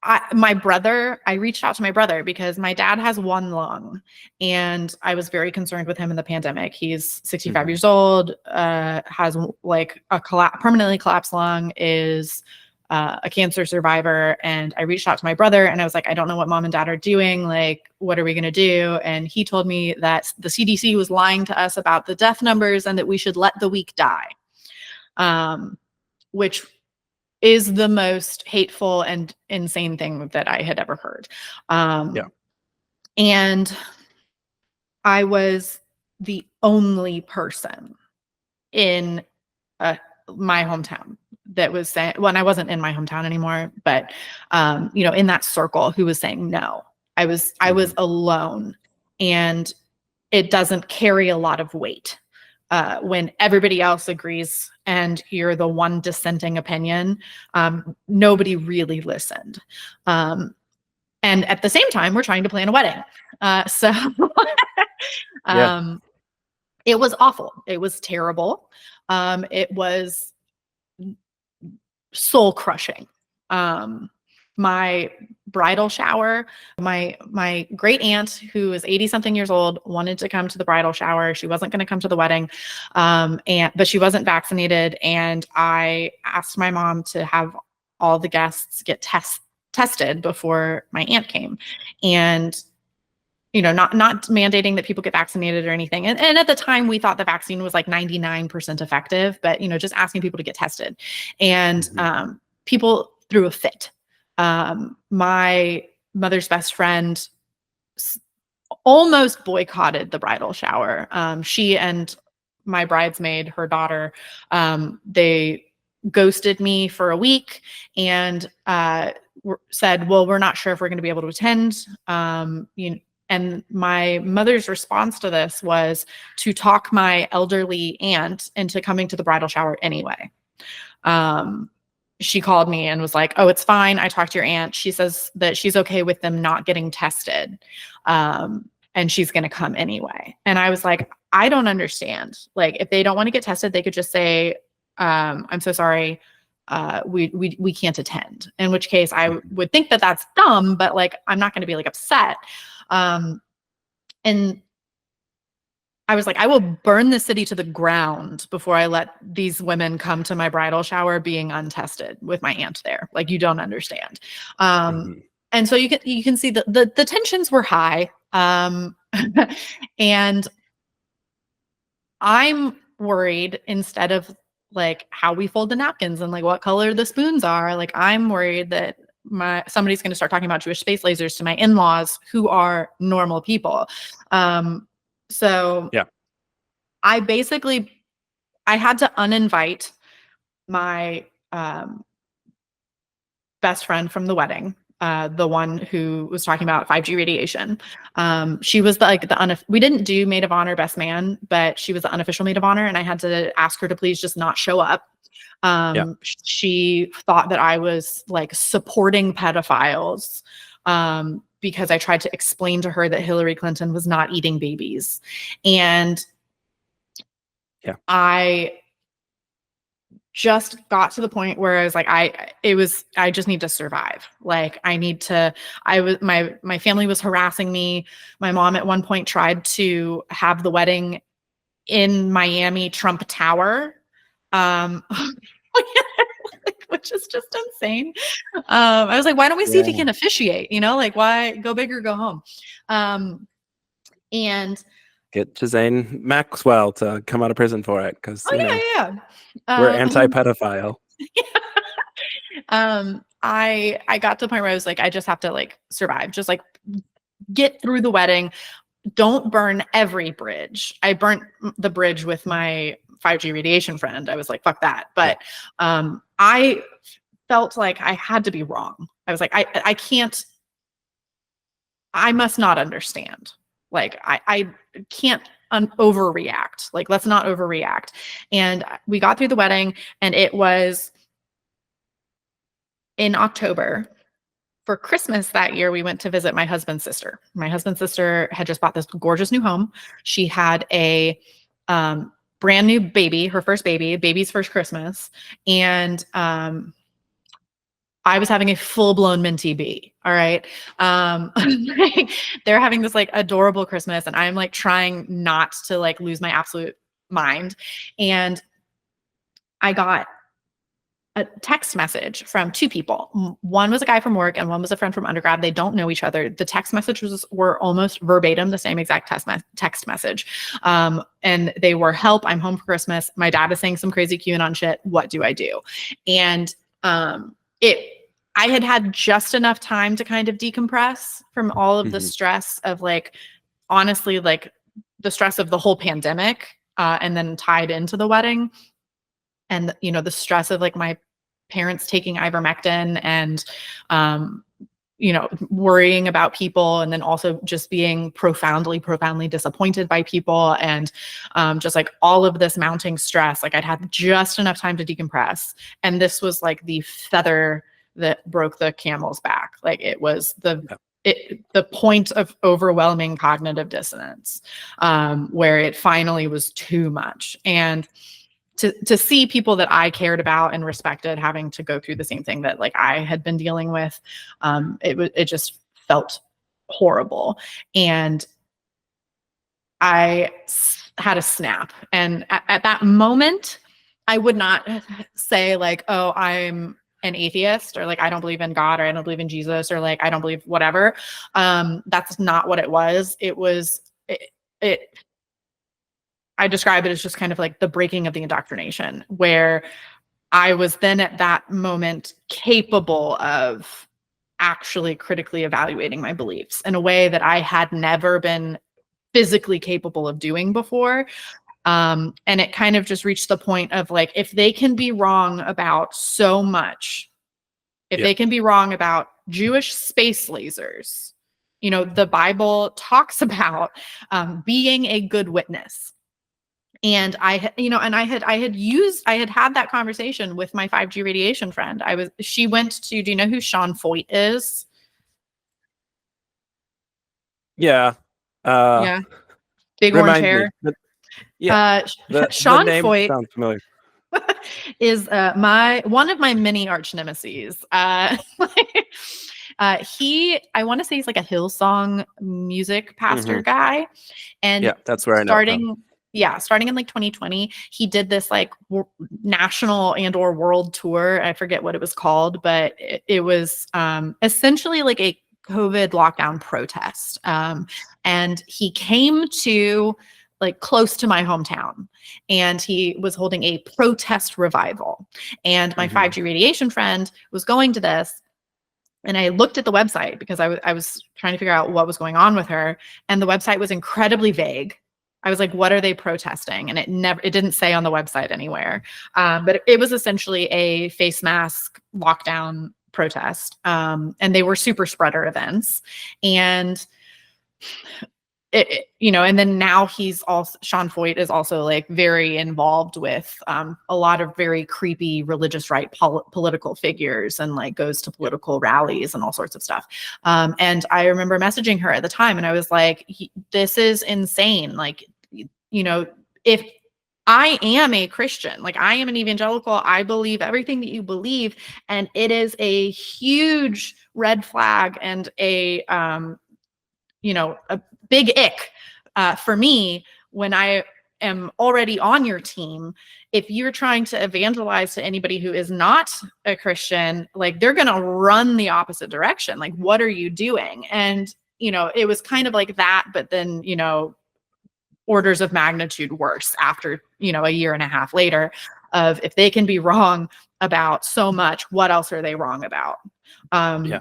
I reached out to my brother because my dad has one lung and I was very concerned with him in the pandemic. He's 65 years old, has like a permanently collapsed lung, is a cancer survivor. And I reached out to my brother and I was like, I don't know what mom and dad are doing. Like, what are we going to do? And he told me that the CDC was lying to us about the death numbers and that we should let the weak die, which is the most hateful and insane thing that I had ever heard. And I was the only person in my hometown that was saying, well, and I wasn't in my hometown anymore, but, in that circle who was saying no. I was alone, and it doesn't carry a lot of weight when everybody else agrees and you're the one dissenting opinion. Nobody really listened. And at the same time, we're trying to plan a wedding. So it was awful. It was terrible. It was soul crushing. My bridal shower, my great aunt, who is 80 something years old, wanted to come to the bridal shower. She wasn't going to come to the wedding. But she wasn't vaccinated. And I asked my mom to have all the guests get tested before my aunt came. And not mandating that people get vaccinated or anything. And at the time we thought the vaccine was like 99% effective, but, just asking people to get tested. And people threw a fit. My mother's best friend almost boycotted the bridal shower. She and my bridesmaid, her daughter, they ghosted me for a week and said, well, we're not sure if we're going to be able to attend. And my mother's response to this was to talk my elderly aunt into coming to the bridal shower anyway. She called me and was like, oh, it's fine. I talked to your aunt. She says that she's okay with them not getting tested. And she's going to come anyway. And I was like, I don't understand. Like, if they don't want to get tested, they could just say, I'm so sorry. We can't attend, in which case I would think that that's dumb, but like, I'm not going to be like upset. And I was like, I will burn the city to the ground before I let these women come to my bridal shower being untested with my aunt there. Like, you don't understand. And so you can see the tensions were high. And I'm worried, instead of like how we fold the napkins and like what color the spoons are, like I'm worried that somebody's going to start talking about Jewish space lasers to my in-laws who are normal people. So I had to uninvite my best friend from the wedding, the one who was talking about 5G radiation. She was we didn't do maid of honor best man, but she was the unofficial maid of honor, and I had to ask her to please just not show up. She thought that I was like supporting pedophiles because I tried to explain to her that Hillary Clinton was not eating babies. And I just got to the point where I was like, I just need to survive. Like, my family was harassing me. My mom at one point tried to have the wedding in Miami Trump Tower. Which which is just insane. I was like, why don't we see if he can officiate? You know, like why go big or go home? And get Cynane Maxwell to come out of prison for it, because we're anti-pedophile. I got to the point where I was like, I just have to like survive, just like get through the wedding. Don't burn every bridge. I burnt the bridge with my 5G radiation friend. I was like, fuck that. But I felt like I had to be wrong. I was like, I can't, I must not understand. Like, I can't overreact. Like, let's not overreact. And we got through the wedding, and it was in October. For Christmas that year, we went to visit my husband's sister. My husband's sister had just bought this gorgeous new home. She had a brand new baby, her first baby's first Christmas. And I was having a full-blown minty bee. All right. They're having this like adorable Christmas, and I'm like trying not to like lose my absolute mind. And I got a text message from two people. One was a guy from work and one was a friend from undergrad. They don't know each other. The text messages were almost verbatim the same exact text message. And they were, help, I'm home for Christmas. My dad is saying some crazy QAnon shit. What do I do? And I had just enough time to kind of decompress from all of the stress of like, honestly, like the stress of the whole pandemic, and then tied into the wedding. And, you know, the stress of like my parents taking ivermectin and, you know, worrying about people, and then also just being profoundly disappointed by people, and just like all of this mounting stress. Like I'd had just enough time to decompress. And this was like the feather that broke the camel's back. Like it was the point of overwhelming cognitive dissonance, where it finally was too much. And to see people that I cared about and respected having to go through the same thing that like I had been dealing with, it just felt horrible. And I had a snap. And at that moment, I would not say like, oh, I'm an atheist, or like, I don't believe in God, or I don't believe in Jesus, or like, I don't believe whatever. That's not what it was. It was, I describe it as just kind of like the breaking of the indoctrination, where I was then at that moment capable of actually critically evaluating my beliefs in a way that I had never been physically capable of doing before. And it kind of just reached the point of like, if they can be wrong about so much, if they can be wrong about Jewish space lasers, you know, the Bible talks about being a good witness. And I had had that conversation with my 5G radiation friend. She went to, do you know who Sean Foyt is? Yeah. Big orange hair. Sean name Foyt sounds familiar. is one of my many arch nemesis. I want to say he's like a Hillsong music pastor guy. And that's where I know him. Starting in like 2020, he did this like national and or world tour. I forget what it was called, but it was essentially like a COVID lockdown protest. And he came to like close to my hometown, and he was holding a protest revival. And my 5G radiation friend was going to this. And I looked at the website because I was trying to figure out what was going on with her. And the website was incredibly vague. I was like, what are they protesting? And it didn't say on the website anywhere. But it was essentially a face mask lockdown protest. And they were super spreader events. And and then now Sean Foyt is also like very involved with a lot of very creepy religious right political figures, and like goes to political rallies and all sorts of stuff. And I remember messaging her at the time, and I was like, this is insane. Like, you know, if I am a Christian, like I am an evangelical, I believe everything that you believe. And it is a huge red flag and a big ick for me when I am already on your team, if you're trying to evangelize to anybody who is not a Christian, like they're going to run the opposite direction. Like, what are you doing? And, it was kind of like that, but then, orders of magnitude worse after, a year and a half later of if they can be wrong about so much, what else are they wrong about? Yeah.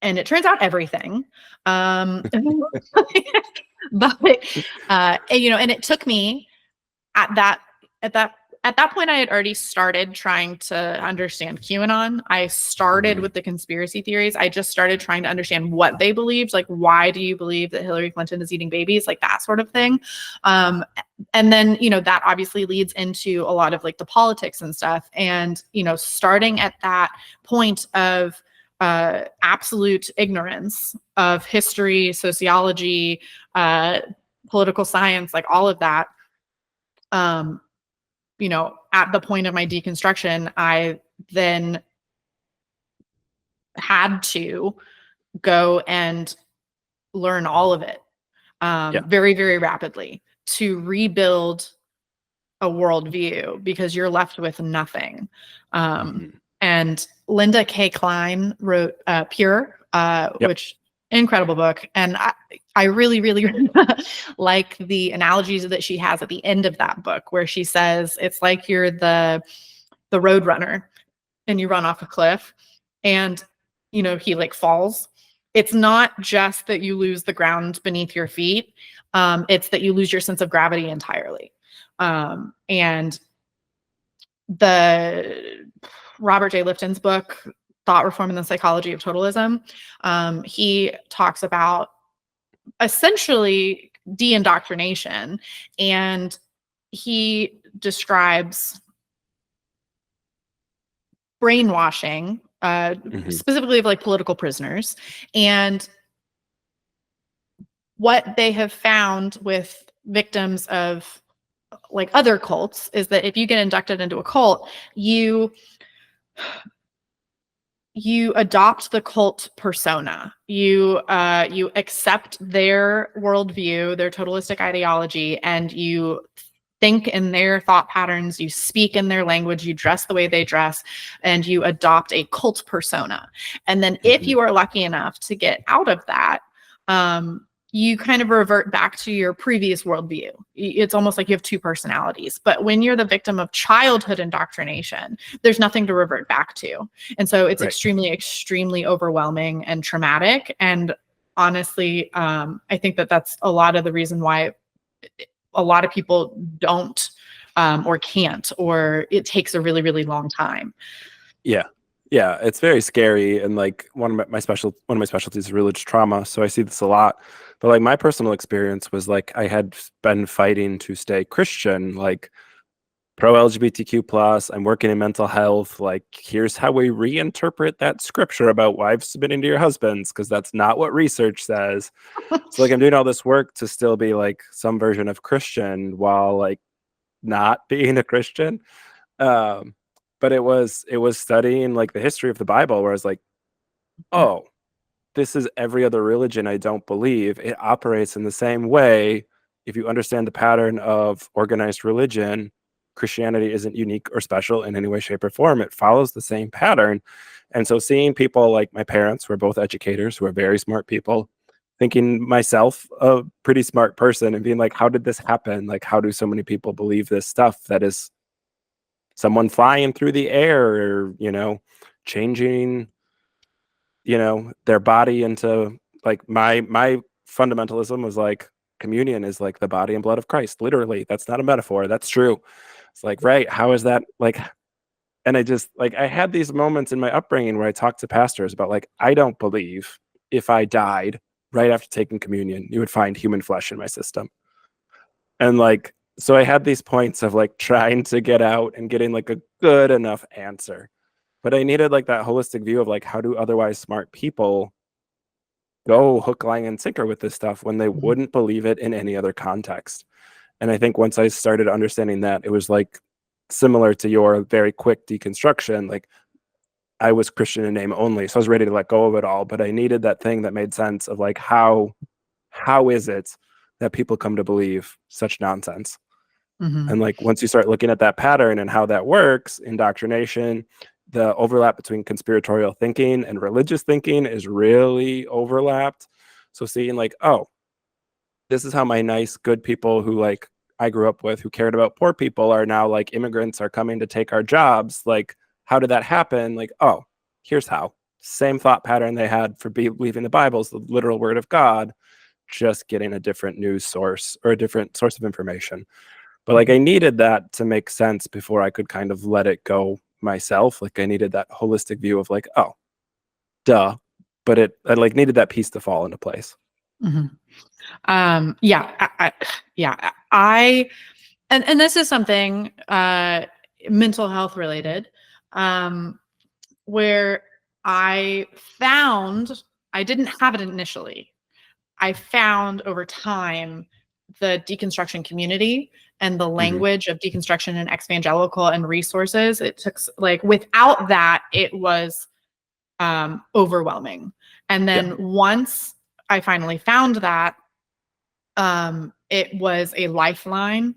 And it turns out everything. But and it took me at that point, I had already started trying to understand QAnon. I started with the conspiracy theories. I just started trying to understand what they believed. Like, why do you believe that Hillary Clinton is eating babies? Like that sort of thing. And then, that obviously leads into a lot of like the politics and stuff. And, starting at that point of absolute ignorance of history, sociology, political science, like all of that. At the point of my deconstruction, I then had to go and learn all of it very, very rapidly to rebuild a worldview, because you're left with nothing. And Linda K. Klein wrote Pure, which incredible book. And I really, really like the analogies that she has at the end of that book, where she says it's like you're the road runner and you run off a cliff and, he like falls. It's not just that you lose the ground beneath your feet. It's that you lose your sense of gravity entirely. And the Robert J. Lifton's book, Thought Reform and the Psychology of Totalism, he talks about essentially de-indoctrination, and he describes brainwashing, specifically of like political prisoners. And what they have found with victims of like other cults is that if you get inducted into a cult, you adopt the cult persona. You accept their worldview, their totalistic ideology, and you think in their thought patterns, you speak in their language, you dress the way they dress, and you adopt a cult persona. And then if you are lucky enough to get out of that, you kind of revert back to your previous worldview. It's almost like you have two personalities. But when you're the victim of childhood indoctrination, there's nothing to revert back to. And so it's extremely, extremely overwhelming and traumatic. And honestly, I think that that's a lot of the reason why a lot of people don't or can't, or it takes a really, really long time. Yeah. Yeah, it's very scary, and like one of my specialties is religious trauma, so I see this a lot. But like my personal experience was like I had been fighting to stay Christian, like pro LGBTQ plus. I'm working in mental health. Like, here's how we reinterpret that scripture about wives submitting to your husbands, because that's not what research says. So like I'm doing all this work to still be like some version of Christian while like not being a Christian. But it was studying like the history of the Bible, where I was like, oh, this is every other religion I don't believe. It operates in the same way. If you understand the pattern of organized religion, Christianity isn't unique or special in any way, shape, or form. It follows the same pattern. And so seeing people like my parents, who are both educators, who are very smart people, thinking myself a pretty smart person and being like, how did this happen? Like, how do so many people believe this stuff that is someone flying through the air, or, changing, their body into like my fundamentalism was like communion is like the body and blood of Christ. Literally, that's not a metaphor. That's true. It's like, right. How is that like? And I just like, I had these moments in my upbringing where I talked to pastors about like, I don't believe if I died right after taking communion, you would find human flesh in my system. And like, so I had these points of like trying to get out and getting like a good enough answer. But I needed like that holistic view of like, how do otherwise smart people go hook, line, and sinker with this stuff when they wouldn't believe it in any other context? And I think once I started understanding that, it was like similar to your very quick deconstruction. Like I was Christian in name only, so I was ready to let go of it all. But I needed that thing that made sense of like, how is it that people come to believe such nonsense. Mhm. And like once you start looking at that pattern and how that works, indoctrination, the overlap between conspiratorial thinking and religious thinking is really overlapped. So seeing like, oh, this is how my nice, good people who like I grew up with who cared about poor people are now like immigrants are coming to take our jobs. Like, how did that happen? Like, oh, here's how. Same thought pattern they had for believing the Bible is the literal word of God, just getting a different news source or a different source of information. But like I needed that to make sense before I could kind of let it go myself. Like I needed that holistic view of like, oh, duh. But I like needed that piece to fall into place. Mhm. Yeah, yeah, and this is something mental health related, where I found I didn't have it initially. I found over time the deconstruction community and the Mhm. language of deconstruction and evangelical and resources. It took like without that, it was overwhelming. And Yeah. then once I finally found that, it was a lifeline,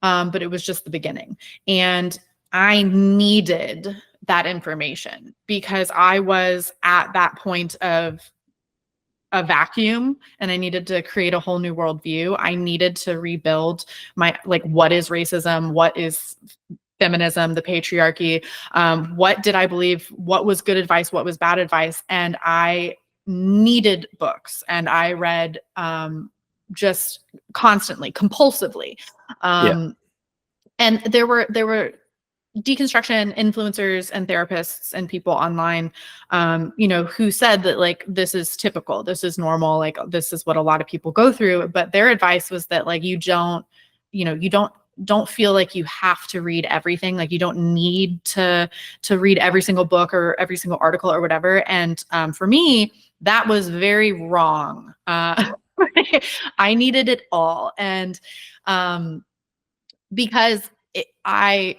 but it was just the beginning. And I needed that information because I was at that point of a vacuum and I needed to create a whole new worldview. I needed to rebuild my, like, what is racism? What is feminism, the patriarchy? What did I believe? What was good advice? What was bad advice? And I needed books and I read just constantly, compulsively. Yeah. And there were deconstruction influencers and therapists and people online, who said that like this is typical, this is normal, like this is what a lot of people go through. But their advice was that like you don't feel like you have to read everything, like you don't need to read every single book or every single article or whatever. And for me, that was very wrong. I needed it all, and because I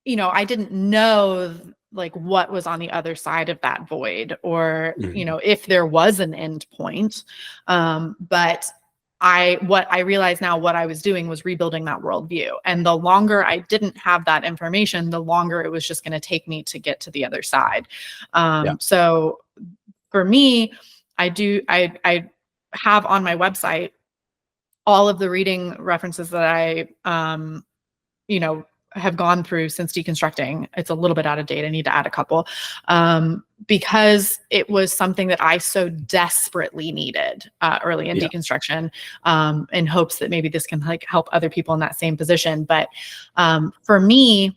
didn't know like what was on the other side of that void, or, Mhm. if there was an end point. But what I realize now, what I was doing was rebuilding that worldview. And the longer I didn't have that information, the longer it was just going to take me to get to the other side. Yeah. So for me, I have on my website all of the reading references that I, you know, have gone through since deconstructing. It's a little bit out of date. I need to add a couple, because it was something that I so desperately needed early in Yeah. deconstruction, in hopes that maybe this can like help other people in that same position. But for me,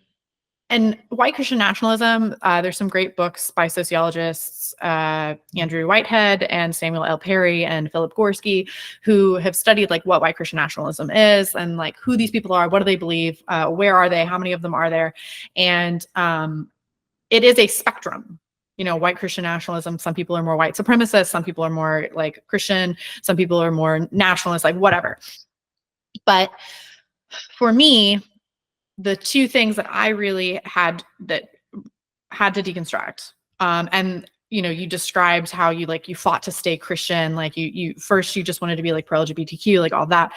and white Christian nationalism, there's some great books by sociologists, Andrew Whitehead and Samuel L. Perry and Philip Gorski, who have studied like what white Christian nationalism is and like who these people are, what do they believe, where are they, how many of them are there. And it is a spectrum. White Christian nationalism, some people are more white supremacists, some people are more like Christian, some people are more nationalist, like whatever. But for me, the two things that I really had to deconstruct. And you described how you fought to stay Christian, like you first you just wanted to be like pro LGBTQ, like all that.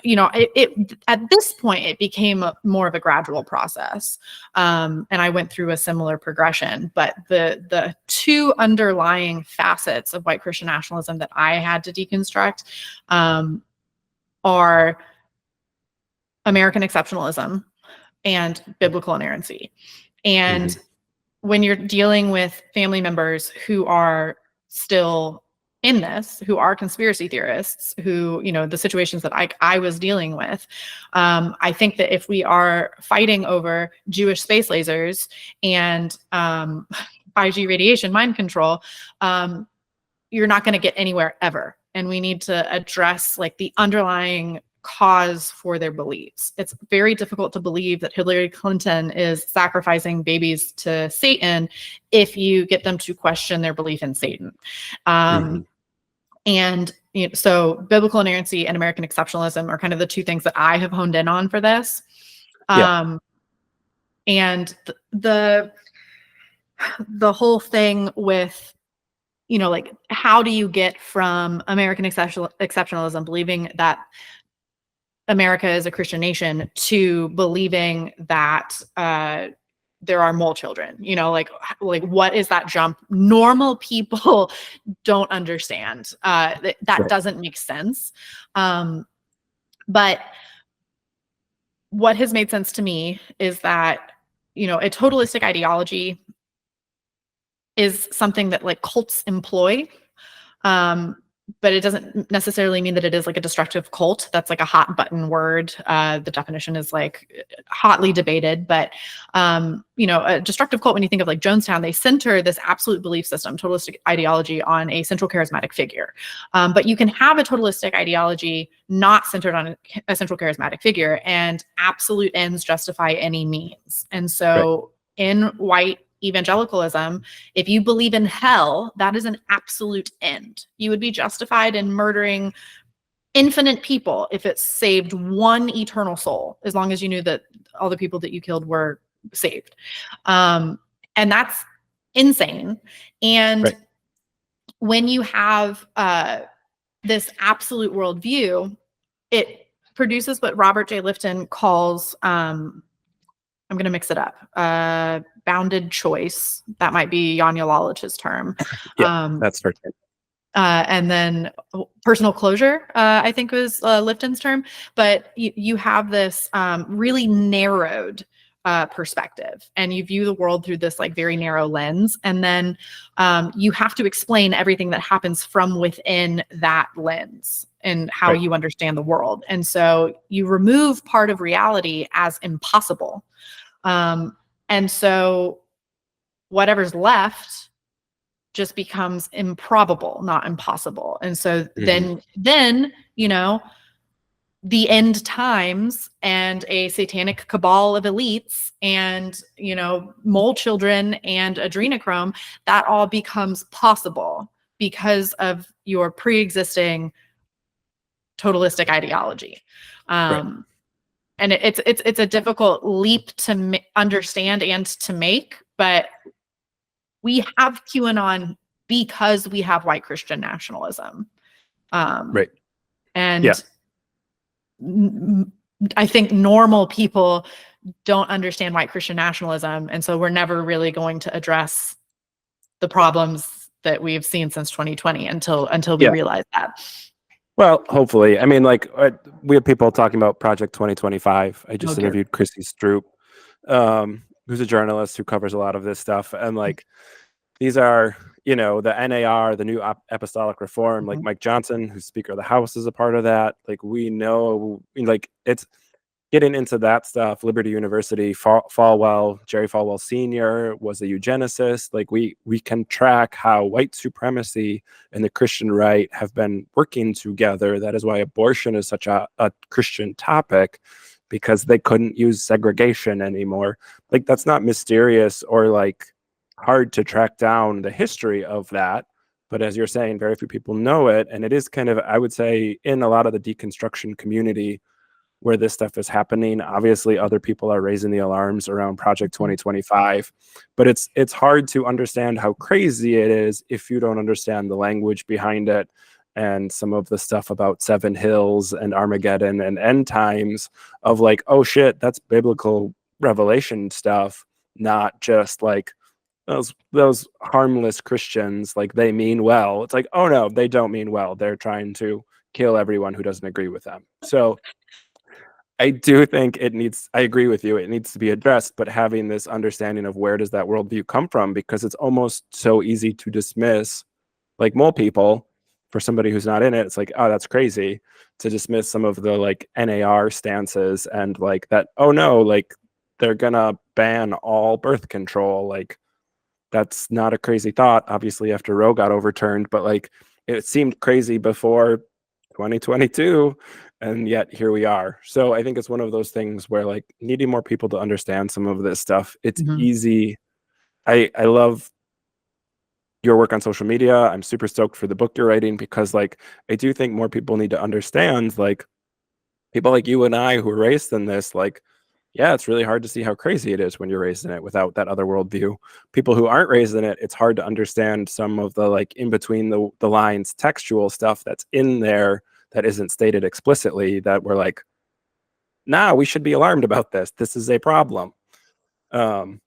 It at this point it became more of a gradual process, and I went through a similar progression. But the two underlying facets of white Christian nationalism that I had to deconstruct are American exceptionalism and biblical inerrancy. And Mhm. when you're dealing with family members who are still in this, who are conspiracy theorists, who, the situations that I was dealing with, I think that if we are fighting over Jewish space lasers and 5G radiation mind control, you're not going to get anywhere ever. And we need to address like the underlying cause for their beliefs. It's very difficult to believe that Hillary Clinton is sacrificing babies to Satan if you get them to question their belief in Satan. Mhm. And so biblical inerrancy and American exceptionalism are kind of the two things that I have honed in on for this. Yeah. And the whole thing with like, how do you get from American exceptionalism, believing that America is a Christian nation, to believing that there are mole children? Like what is that jump? Normal people don't understand. That Right. doesn't make sense. But what has made sense to me is that, a totalistic ideology is something that like cults employ. But it doesn't necessarily mean that it is like a destructive cult. That's like a hot button word. The definition is like hotly debated, but a destructive cult, when you think of like Jonestown, they center this absolute belief system, totalistic ideology, on a central charismatic figure. But you can have a totalistic ideology not centered on a central charismatic figure, and absolute ends justify any means. And so in white evangelicalism, if you believe in hell, that is an absolute end. You would be justified in murdering infinite people if it saved one eternal soul, as long as you knew that all the people that you killed were saved. And that's insane. And when you have this absolute worldview, it produces what Robert J. Lifton calls, I'm going to mix it up, bounded choice. That might be Janja Lalich's term. That's her term. And then personal closure, I think was Lifton's term. But you have this really narrowed perspective, and you view the world through this like very narrow lens. And then you have to explain everything that happens from within that lens and how you understand the world. And so you remove part of reality as impossible. And so whatever's left just becomes improbable, not impossible. And so then, the end times and a satanic cabal of elites and, mole children and adrenochrome, that all becomes possible because of your pre-existing totalistic ideology. And it's a difficult leap to understand and to make, but we have QAnon because we have white Christian nationalism. And I think normal people don't understand white Christian nationalism, and so we're never really going to address the problems that we've seen since 2020 until we realize that. Well, hopefully. I mean, like, we have people talking about Project 2025. I just interviewed Chrissy Stroop, who's a journalist who covers a lot of this stuff. And like, these are, the NAR, the New Apostolic Reform, like Mike Johnson, who's Speaker of the House, is a part of that. Like, we know, like, it's getting into that stuff. Liberty University, Falwell, Jerry Falwell Sr. was a eugenicist. Like, we can track how white supremacy and the Christian right have been working together. That is why abortion is such a Christian topic, because they couldn't use segregation anymore. Like, that's not mysterious or like hard to track down the history of that. But as you're saying, very few people know it. And it is kind of, I would say, in a lot of the deconstruction community where this stuff is happening. Obviously, other people are raising the alarms around Project 2025, but it's hard to understand how crazy it is if you don't understand the language behind it and some of the stuff about Seven Hills and Armageddon and end times of like, oh shit, that's biblical revelation stuff, not just like those harmless Christians, like they mean well. It's like, oh no, they don't mean well. They're trying to kill everyone who doesn't agree with them. So I do think I agree with you, it needs to be addressed, but having this understanding of where does that worldview come from, because it's almost so easy to dismiss, like mole people, for somebody who's not in it, it's like, oh, that's crazy, to dismiss some of the like NAR stances and like that, oh no, like they're gonna ban all birth control. Like, that's not a crazy thought, obviously, after Roe got overturned, but like it seemed crazy before 2022. And yet here we are. So I think it's one of those things where like needing more people to understand some of this stuff. It's easy. I love your work on social media. I'm super stoked for the book you're writing, because like I do think more people need to understand, like people like you and I who were raised in this, like yeah, it's really hard to see how crazy it is when you're raised in it without that other worldview. People who aren't raised in it, it's hard to understand some of the like in between the lines textual stuff that's in there that isn't stated explicitly, that we're like, nah, we should be alarmed about this. This is a problem. Um,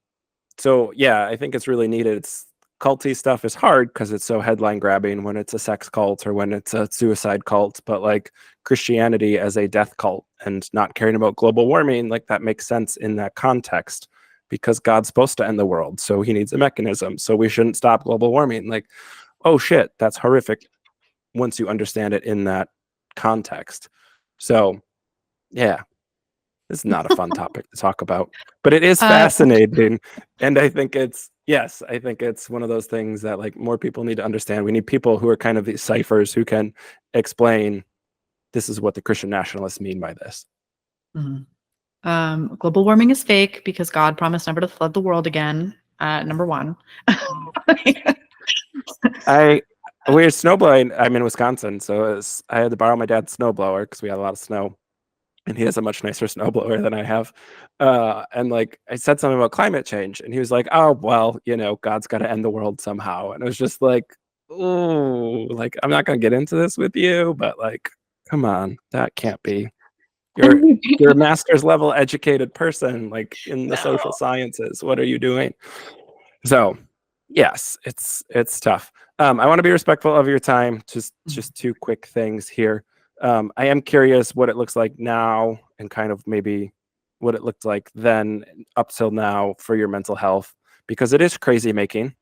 so yeah, I think it's really needed. It's culty stuff is hard because it's so headline grabbing when it's a sex cult or when it's a suicide cult, but like Christianity as a death cult and not caring about global warming, like that makes sense in that context because God's supposed to end the world, so he needs a mechanism. So we shouldn't stop global warming. Like, oh shit, that's horrific once you understand it in that context. So yeah, it's not a fun topic to talk about, but it is Uh, fascinating. And I think it's, yes, I think it's one of those things that like more people need to understand. We need people who are kind of these ciphers who can explain this is what the Christian nationalists mean by this. mhm. Global warming is fake because God promised never to flood the world again. Number one. We're snowblowing. I'm in Wisconsin, so I had to borrow my dad's snowblower because we had a lot of snow. And he has a much nicer snowblower than I have. And like I said something about climate change, and he was like, "Oh well, you know, God's got to end the world somehow." And it was just like, "Oh, like I'm not gonna get into this with you, but like, come on, that can't be. You're a master's level educated person, like in the social No. sciences. What are you doing?" So, yes, it's tough. I want to be respectful of your time. Just two quick things here. I am curious what it looks like now and kind of maybe what it looked like then up till now for your mental health, because it is crazy making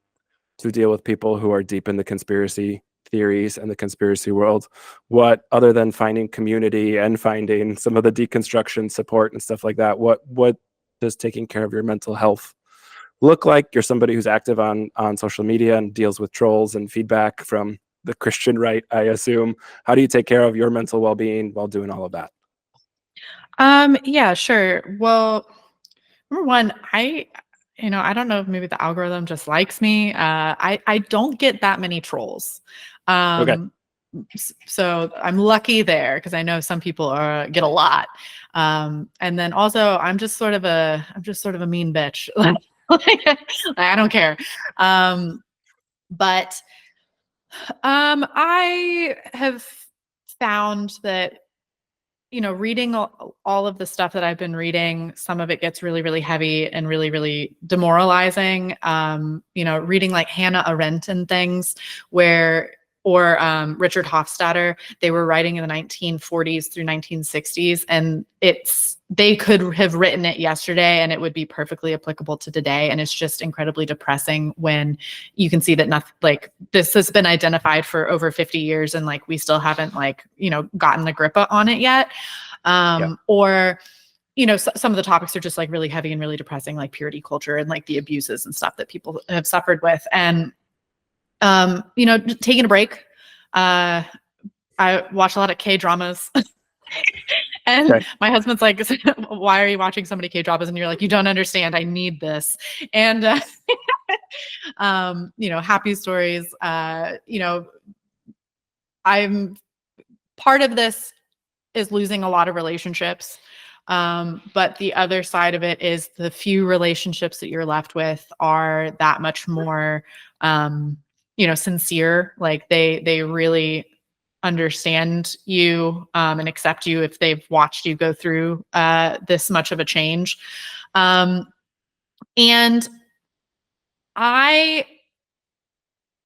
to deal with people who are deep in the conspiracy theories and the conspiracy world. What, other than finding community and finding some of the deconstruction support and stuff like that, what does taking care of your mental health look like? You're somebody who's active on social media and deals with trolls and feedback from the Christian right, I assume. How do you take care of your mental well-being while doing all of that? Yeah, sure. Well, number one, I don't know if maybe the algorithm just likes me. I don't get that many trolls. Okay. Um, so I'm lucky there because I know some people get a lot. And then also I'm just sort of a mean bitch. Like, I don't care. But I have found that reading all of the stuff that I've been reading, some of it gets really, really heavy and really, really demoralizing. Reading like Hannah Arendt and things or Richard Hofstadter, they were writing in the 1940s through 1960s, and they could have written it yesterday and it would be perfectly applicable to today. And it's just incredibly depressing when you can see that nothing like this has been identified for over 50 years and like we still haven't gotten the grip on it yet. Yeah. Or some of the topics are just like really heavy and really depressing, like purity culture and like the abuses and stuff that people have suffered with. And taking a break. I watch a lot of K dramas. And Okay. my husband's like, "Why are you watching so many K dramas?" And you're like, "You don't understand. I need this." And happy stories. I'm part of this is losing a lot of relationships. But the other side of it is the few relationships that you're left with are that much more, sincere. Like they really understand you and accept you if they've watched you go through this much of a change. And I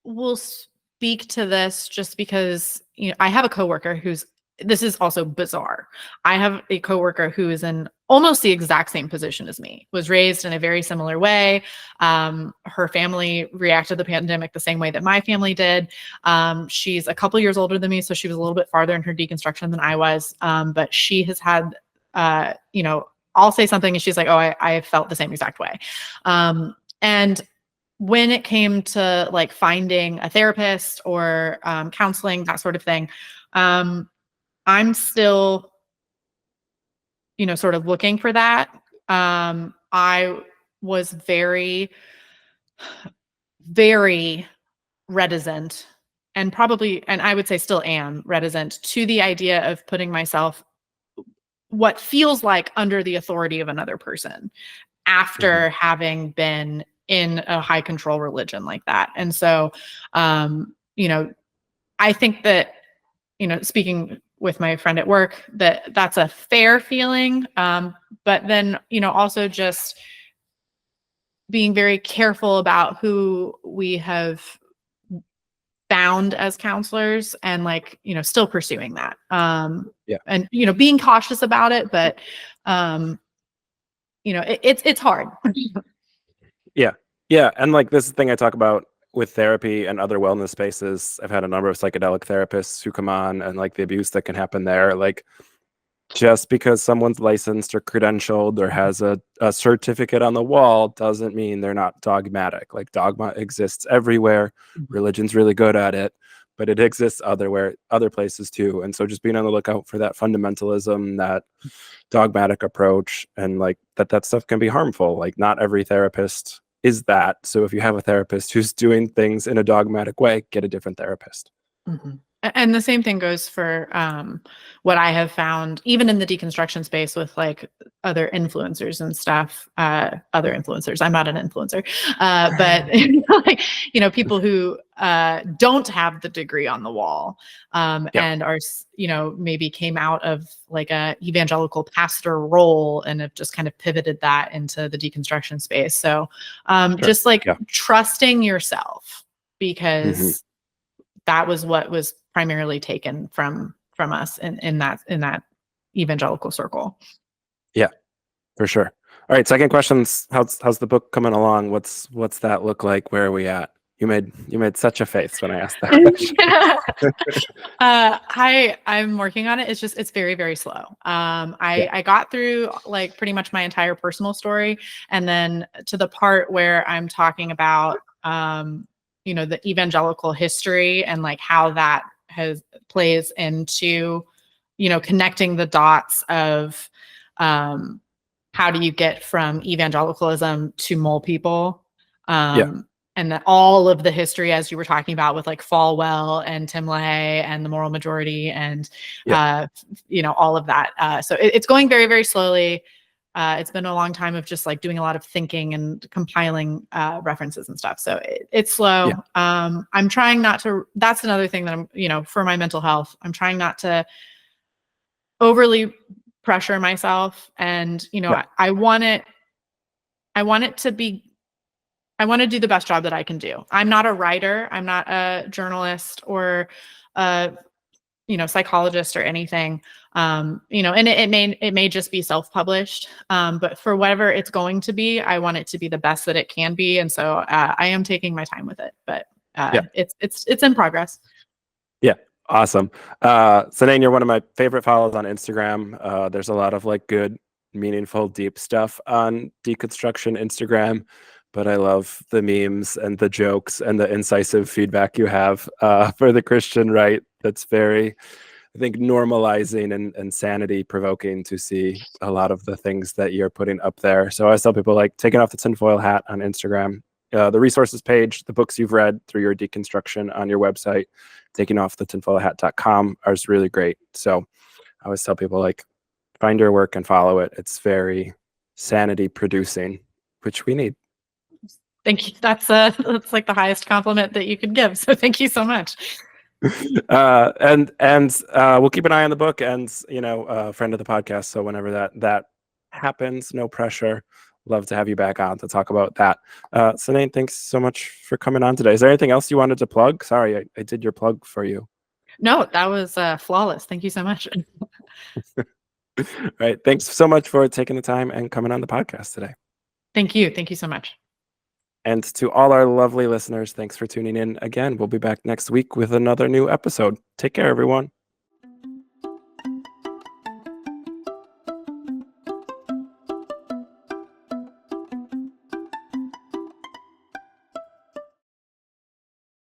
will speak to this just because I have a coworker who's this is also bizarre. I have a coworker who is in almost the exact same position as me, was raised in a very similar way. Her family reacted to the pandemic the same way that my family did. She's a couple years older than me, so she was a little bit farther in her deconstruction than I was. But she has had, I'll say something and she's like, "Oh, I felt the same exact way." And when it came to like finding a therapist or counseling, that sort of thing, I'm still, sort of looking for that. I was very, very reticent and I would say still am reticent to the idea of putting myself what feels like under the authority of another person after having been in a high control religion like that. And so, you know, I think that, you know, speaking with my friend at work, that's a fair feeling. But then, you know, also just being very careful about who we have found as counselors and, like, you know, still pursuing that. And, you know, being cautious about it, but, you know, it's hard. Yeah. And like this thing I talk about with therapy and other wellness spaces, I've had a number of psychedelic therapists who come on, and like the abuse that can happen there. Like, just because someone's licensed or credentialed or has a certificate on the wall doesn't mean they're not dogmatic. Like, dogma exists everywhere. Religion's really good at it, but it exists other places too. And so just being on the lookout for that fundamentalism, that dogmatic approach, and like that stuff can be harmful. Like, not every therapist is that. So if you have a therapist who's doing things in a dogmatic way, get a different therapist. And the same thing goes for what I have found, even in the deconstruction space, with like other influencers and stuff. Other influencers. I'm not an influencer, but like, you know, people who don't have the degree on the wall, and are, you know, maybe came out of like a evangelical pastor role and have just kind of pivoted that into the deconstruction space. So just like trusting yourself, because that was what was primarily taken from us in that evangelical circle. Yeah, for sure. All right, second question's how's the book coming along? What's that look like? Where are we at? You made such a face when I asked that question. I'm working on it. It's very, very slow. I got through like pretty much my entire personal story, and then to the part where I'm talking about you know, the evangelical history and like how that plays into, you know, connecting the dots of how do you get from evangelicalism to mole people, and that all of the history, as you were talking about, with like Falwell and Tim LaHaye and the moral majority and you know, all of that. So it's going very, very slowly. It's been a long time of just like doing a lot of thinking and compiling references and stuff. So it's slow. I'm trying not to, that's another thing that I'm, you know, for my mental health, I'm trying not to overly pressure myself. And, you know, I want to do the best job that I can do. I'm not a writer. I'm not a journalist or a, you know, psychologist or anything. You know, and it may just be self-published, but for whatever it's going to be, I want it to be the best that it can be. And so I am taking my time with it, but it's in progress. Yeah. Awesome. Cynane, you're one of my favorite follows on Instagram. There's a lot of like good, meaningful, deep stuff on deconstruction Instagram, but I love the memes and the jokes and the incisive feedback you have for the Christian right. That's very, I think, normalizing and sanity provoking to see a lot of the things that you're putting up there. So I always tell people, like, taking off the tinfoil hat on Instagram, the resources page, the books you've read through your deconstruction on your website, takingoffthetinfoilhat.com, is really great. So I always tell people, like, find your work and follow it. It's very sanity producing, which we need. Thank you. That's like the highest compliment that you could give. So thank you so much. And we'll keep an eye on the book, and, you know, a friend of the podcast. So whenever that happens, no pressure. Love to have you back on to talk about that. Cynane, thanks so much for coming on today. Is there anything else you wanted to plug? Sorry, I did your plug for you. No, that was flawless. Thank you so much. All right. Thanks so much for taking the time and coming on the podcast today. Thank you. Thank you so much. And to all our lovely listeners, thanks for tuning in again. We'll be back next week with another new episode. Take care, everyone.